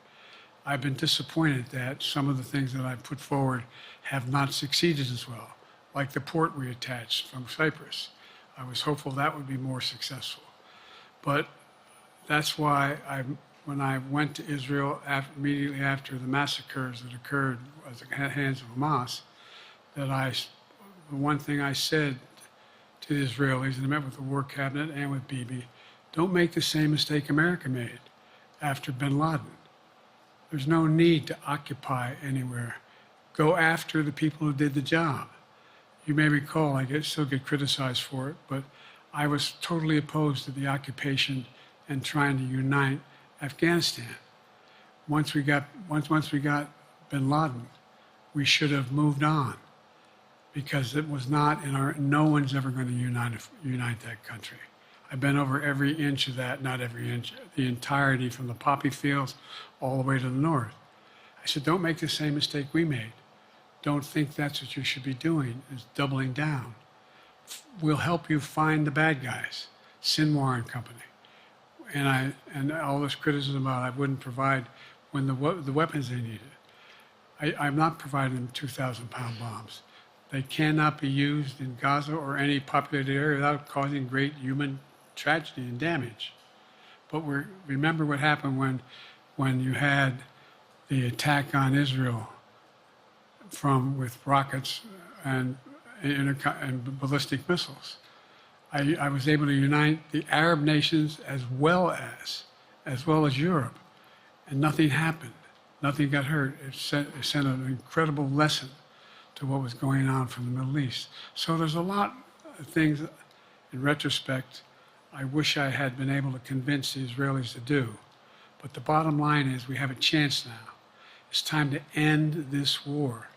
I've been disappointed that some of the things that I put forward have not succeeded as well, like the port we attached from Cyprus. I was hopeful that would be more successful. But that's why when I went to Israel immediately after the massacres that occurred at the hands of Hamas, the one thing I said to the Israelis, and I met with the War Cabinet and with Bibi, don't make the same mistake America made after bin Laden. There's no need to occupy anywhere. Go after the people who did the job. You may recall, I still get criticized for it, but I was totally opposed to the occupation and trying to unite Afghanistan. Once we got bin Laden, we should have moved on because it was not no one's ever going to unite that country. I've been over every inch of that, not every inch, the entirety from the poppy fields all the way to the north. I said, don't make the same mistake we made. Don't think that's what you should be doing, is doubling down. We'll help you find the bad guys, Sinwar and company. And all this criticism about I wouldn't provide when the weapons they needed. I'm not providing them 2,000-pound bombs. They cannot be used in Gaza or any populated area without causing great human tragedy and damage. But remember what happened when you had the attack on Israel with rockets and ballistic missiles. I was able to unite the Arab nations as well as Europe, and nothing happened. Nothing got hurt. It sent an incredible lesson to what was going on from the Middle East. So there's a lot of things, in retrospect, I wish I had been able to convince the Israelis to do. But the bottom line is we have a chance now. It's time to end this war.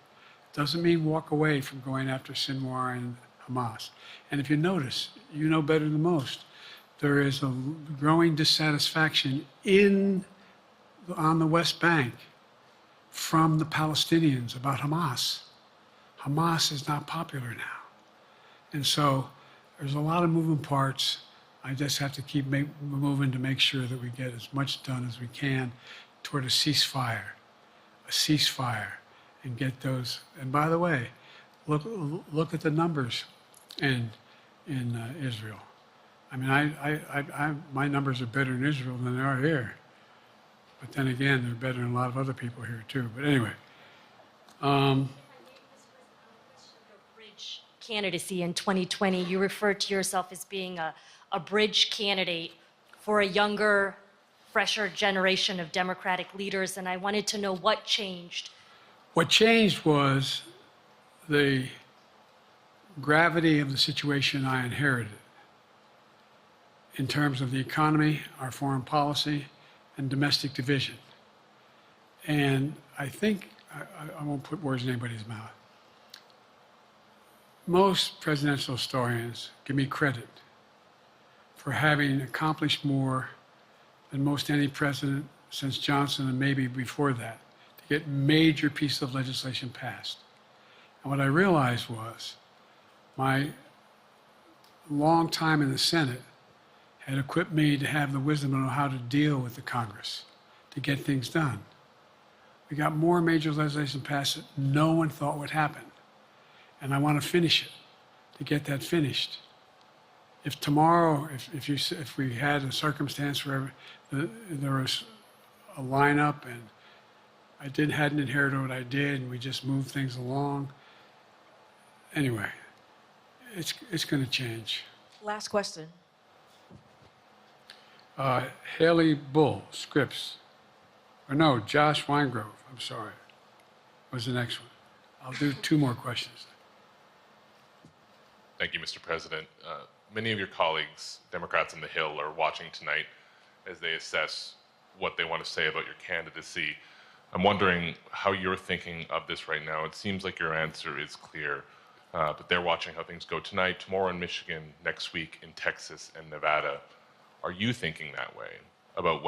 Doesn't mean walk away from going after Sinwar and Hamas. And if you notice, you know better than most, there is a growing dissatisfaction on the West Bank from the Palestinians about Hamas. Hamas is not popular now. And so there's a lot of moving parts. I just have to keep moving to make sure that we get as much done as we can toward a ceasefire, and get those. And by the way, look at the numbers in Israel. I mean, my numbers are better in Israel than they are here. But then again, they're better than a lot of other people here too. But anyway. Bridge candidacy in 2020, you referred to yourself as being a bridge candidate for a younger, fresher generation of Democratic leaders, and I wanted to know what changed. What changed was the gravity of the situation I inherited in terms of the economy, our foreign policy, and domestic division. And I think, I won't put words in anybody's mouth. Most presidential historians give me credit for having accomplished more than most any president since Johnson and maybe before that to get major pieces of legislation passed. And what I realized was my long time in the Senate had equipped me to have the wisdom to know how to deal with the Congress, to get things done. We got more major legislation passed that no one thought would happen. And I want to finish it, to get that finished. If tomorrow, if we had a circumstance where there was a lineup and I hadn't inherited what I did and we just moved things along, anyway, it's going to change. Last question. Haley Bull, Scripps. Or no, Josh Weingrove, I'm sorry, was the next one. I'll do 2 more questions. Thank you, Mr. President. Many of your colleagues, Democrats on the Hill, are watching tonight as they assess what they want to say about your candidacy. I'm wondering how you're thinking of this right now. It seems like your answer is clear, but they're watching how things go tonight, tomorrow in Michigan, next week in Texas and Nevada. Are you thinking that way about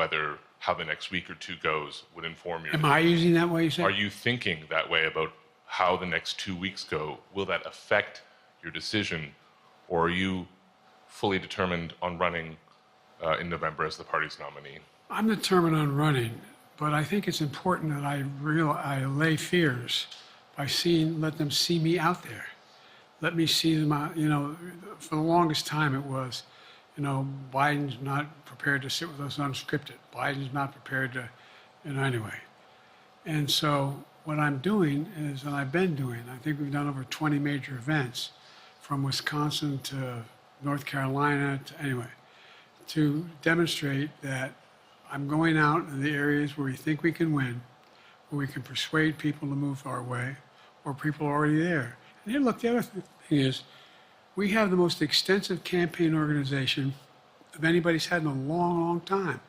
how the next week or 2 goes would inform your Am I using that way you said? Are you thinking that way about how the next 2 weeks go? Will that affect your decision, or are you fully determined on running in November as the party's nominee? I'm determined on running, but I think it's important that I allay fears by let them see me out there. Let me see them out, for the longest time it was, Biden's not prepared to sit with us unscripted. Biden's not prepared to, anyway. And so what I'm doing is, and I've been doing, I think we've done over 20 major events from Wisconsin to North Carolina, to demonstrate that I'm going out in the areas where we think we can win, where we can persuade people to move our way, or people are already there. And here, look, the other thing is, we have the most extensive campaign organization of anybody's had in a long, long time.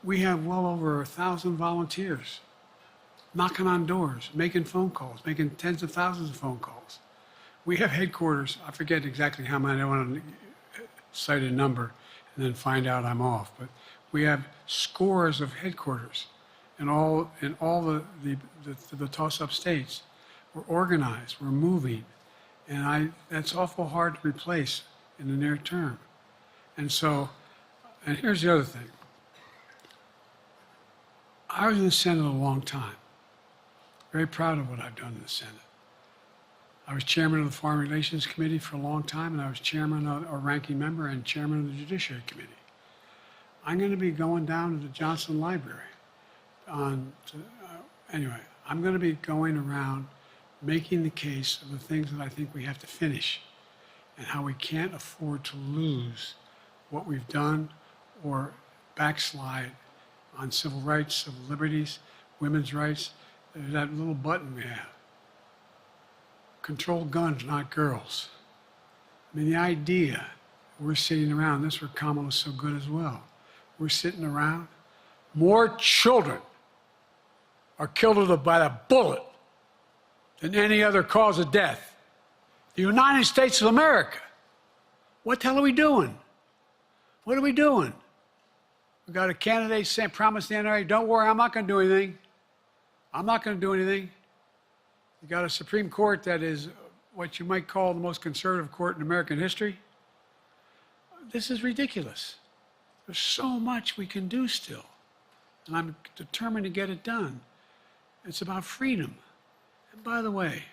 We have well over 1,000 volunteers knocking on doors, making phone calls, making tens of thousands of phone calls. We have headquarters, I forget exactly how many, I don't want to cite a number and then find out I'm off, but we have scores of headquarters in all the toss-up states. We're organized, we're moving, and that's awful hard to replace in the near term. And here's the other thing. I was in the Senate a long time. Very proud of what I've done in the Senate. I was chairman of the Foreign Relations Committee for a long time, and I was chairman or ranking member and chairman of the Judiciary Committee. I'm going to be going down to the Johnson Library. I'm going to be going around making the case of the things that I think we have to finish and how we can't afford to lose what we've done or backslide on civil rights, civil liberties, women's rights. There's that little button we have. Control guns, not girls. I mean, the idea We're sitting around. This is where Kamala's so good as well. We're sitting around. More children are killed by a bullet than any other cause of death. The United States of America. What the hell are we doing? What are we doing? We got a candidate saying, promise the NRA, don't worry, I'm not going to do anything. I'm not going to do anything. You got a Supreme Court that is what you might call the most conservative court in American history. This is ridiculous. There's so much we can do still, and I'm determined to get it done. It's about freedom. And by the way,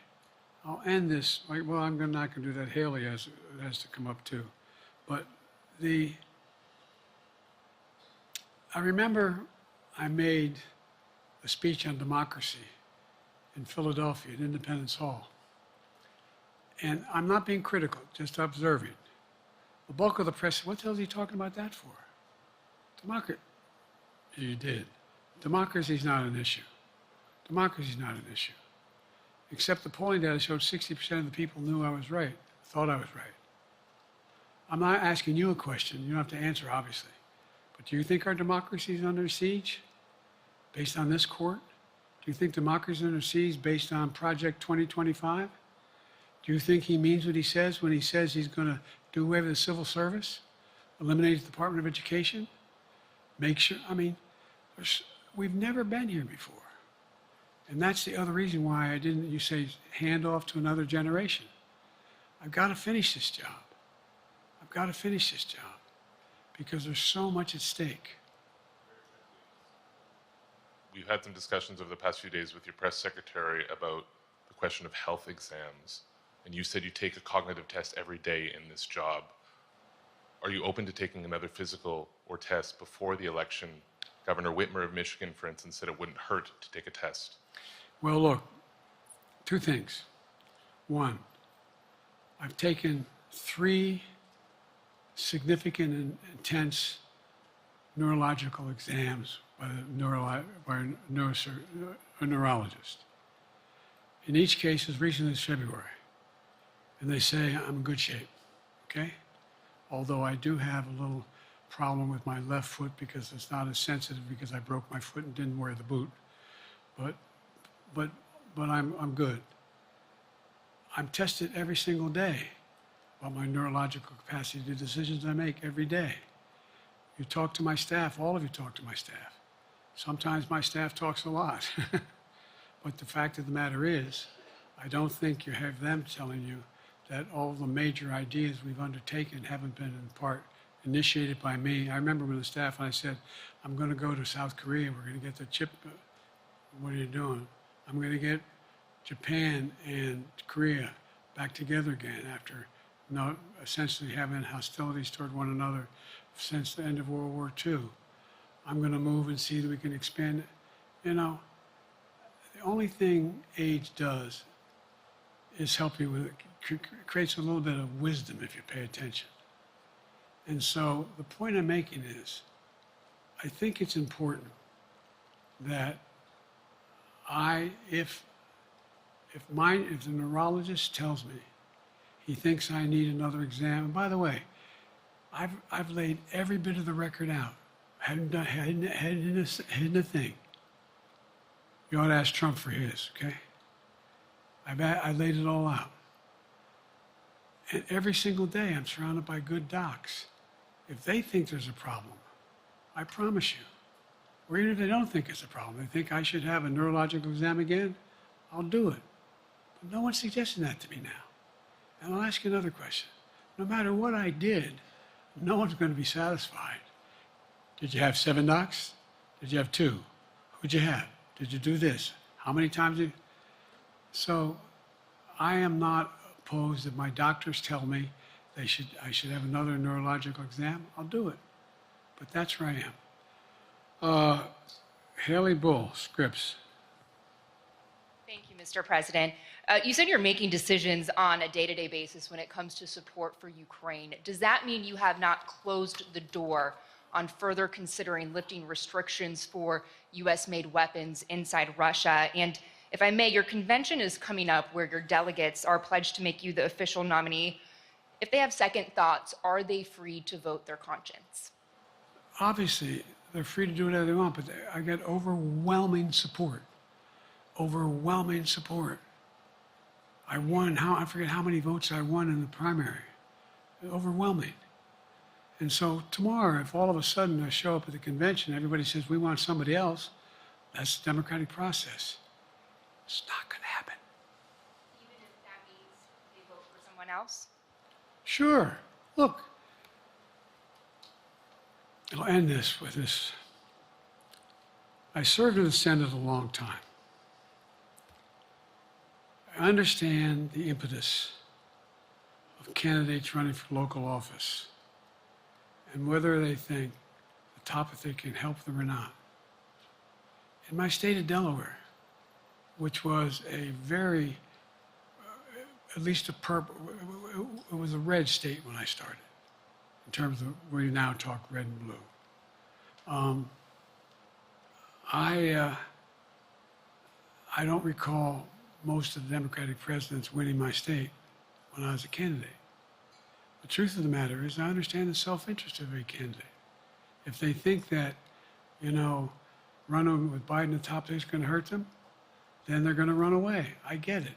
I'll end this. Well, I'm not going to do that. Haley has to come up too. But I remember I made a speech on democracy in Philadelphia at Independence Hall. And I'm not being critical, just observing. The bulk of the press said, what the hell is he talking about that for? Democracy. You did. Democracy is not an issue. Democracy is not an issue. Except the polling data showed 60% of the people knew I was right, thought I was right. I'm not asking you a question. You don't have to answer, obviously. But do you think our democracy is under siege based on this court? Do you think democracy is under siege based on Project 2025? Do you think he means what he says when he says he's going to do away with the civil service, eliminate the Department of Education, make sure, we've never been here before. And that's the other reason why you say, hand off to another generation. I've got to finish this job. I've got to finish this job because there's so much at stake. We've had some discussions over the past few days with your press secretary about the question of health exams. And you said you take a cognitive test every day in this job. Are you open to taking another physical or test before the election? Governor Whitmer of Michigan, for instance, said it wouldn't hurt to take a test. Well, look, two things. One, I've taken 3 significant and intense neurological exams by a neurologist. In each case, as recently as February. And they say I'm in good shape, okay? Although I do have a little problem with my left foot because it's not as sensitive because I broke my foot and didn't wear the boot. But I'm good. I'm tested every single day about my neurological capacity, the decisions I make every day. You talk to my staff, all of you talk to my staff. Sometimes my staff talks a lot. But the fact of the matter is, I don't think you have them telling you that all the major ideas we've undertaken haven't been in part initiated by me. I remember when the staff and I said, I'm going to go to South Korea, we're going to get the chip. What are you doing? I'm going to get Japan and Korea back together again after essentially having hostilities toward one another since the end of World War II. I'm going to move and see that we can expand it. The only thing age does is help you with it. Creates a little bit of wisdom if you pay attention. And so the point I'm making is, I think it's important that if the neurologist tells me he thinks I need another exam, and by the way, I've laid every bit of the record out. Hadn't hidden a thing. You ought to ask Trump for his, okay? I laid it all out. And every single day, I'm surrounded by good docs. If they think there's a problem, I promise you, or even if they don't think it's a problem, they think I should have a neurological exam again, I'll do it. But no one's suggesting that to me now. And I'll ask you another question. No matter what I did, no one's going to be satisfied. Did you have 7 docs? Did you have 2? Who'd you have? Did you do this? How many times did you? So I am not opposed if my doctors tell me I should have another neurological exam, I'll do it. But that's where I am. Haley Bull, Scripps. Thank you, Mr. President. You said you're making decisions on a day-to-day basis when it comes to support for Ukraine. Does that mean you have not closed the door on further considering lifting restrictions for U.S.-made weapons inside Russia? And if I may, your convention is coming up where your delegates are pledged to make you the official nominee If they have second thoughts, are they free to vote their conscience? Obviously, they're free to do whatever they want, but I get overwhelming support. Overwhelming support. I won, I forget how many votes I won in the primary. Overwhelming. And so tomorrow, if all of a sudden I show up at the convention, everybody says, we want somebody else, that's the democratic process. It's not going to happen. Even if that means they vote for someone else? Sure. Look, I'll end this with this. I served in the Senate a long time. I understand the impetus of candidates running for local office and whether they think the topic can help them or not. In my state of Delaware, which was a very, at least it was a red state when I started, in terms of where you now talk red and blue. I don't recall most of the Democratic presidents winning my state when I was a candidate. The truth of the matter is I understand the self-interest of every candidate. If they think that, running with Biden at the top is going to hurt them, then they're going to run away. I get it.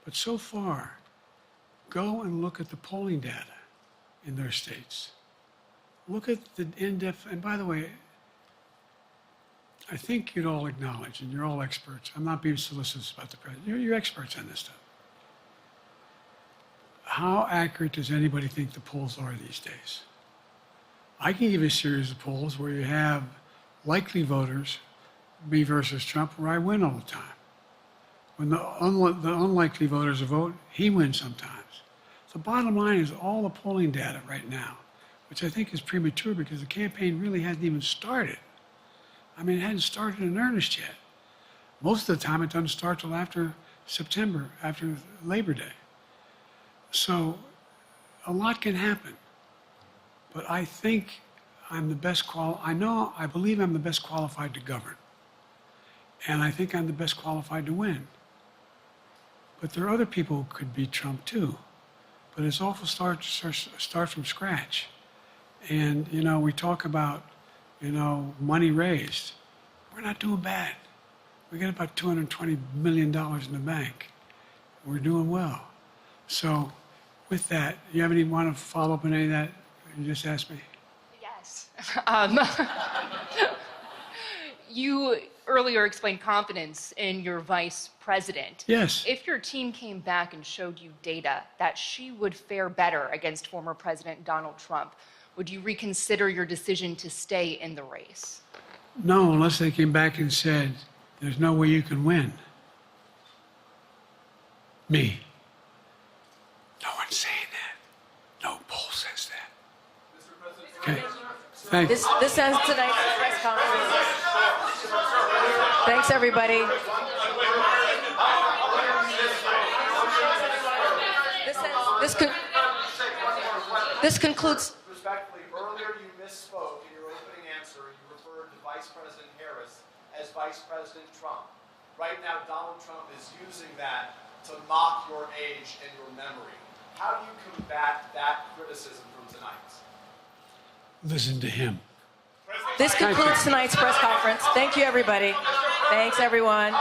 But so far, go and look at the polling data in their states. Look at the in-depth, and by the way, I think you'd all acknowledge, and you're all experts. I'm not being solicitous about the president. You're experts on this stuff. How accurate does anybody think the polls are these days? I can give you a series of polls where you have likely voters, me versus Trump, where I win all the time. When the unlikely voters vote, he wins sometimes. The bottom line is all the polling data right now, which I think is premature because the campaign really hasn't even started. I mean, it hadn't started in earnest yet. Most of the time, it doesn't start till after September, after Labor Day. So a lot can happen. But I think I'm the best I believe I'm the best qualified to govern. And I think I'm the best qualified to win. But there are other people who could beat Trump too. But it's awful start from scratch. And, we talk about, money raised. We're not doing bad. We got about $220 million in the bank. We're doing well. So with that, you have want to follow up on any of that you just asked me? Yes. You earlier explained confidence in your vice president. Yes. If your team came back and showed you data that she would fare better against former President Donald Trump, would you reconsider your decision to stay in the race? No, unless they came back and said, there's no way you can win. Me. No one's saying that. No poll says that. Okay. Thanks. This ends tonight's press conference. Thanks, everybody. This concludes. Respectfully, earlier you misspoke in your opening answer. You referred to Vice President Harris as Vice President Trump. Right now, Donald Trump is using that to mock your age and your memory. How do you combat that criticism from tonight? Listen to him. This concludes tonight's press conference. Thank you, everybody. Thanks, everyone.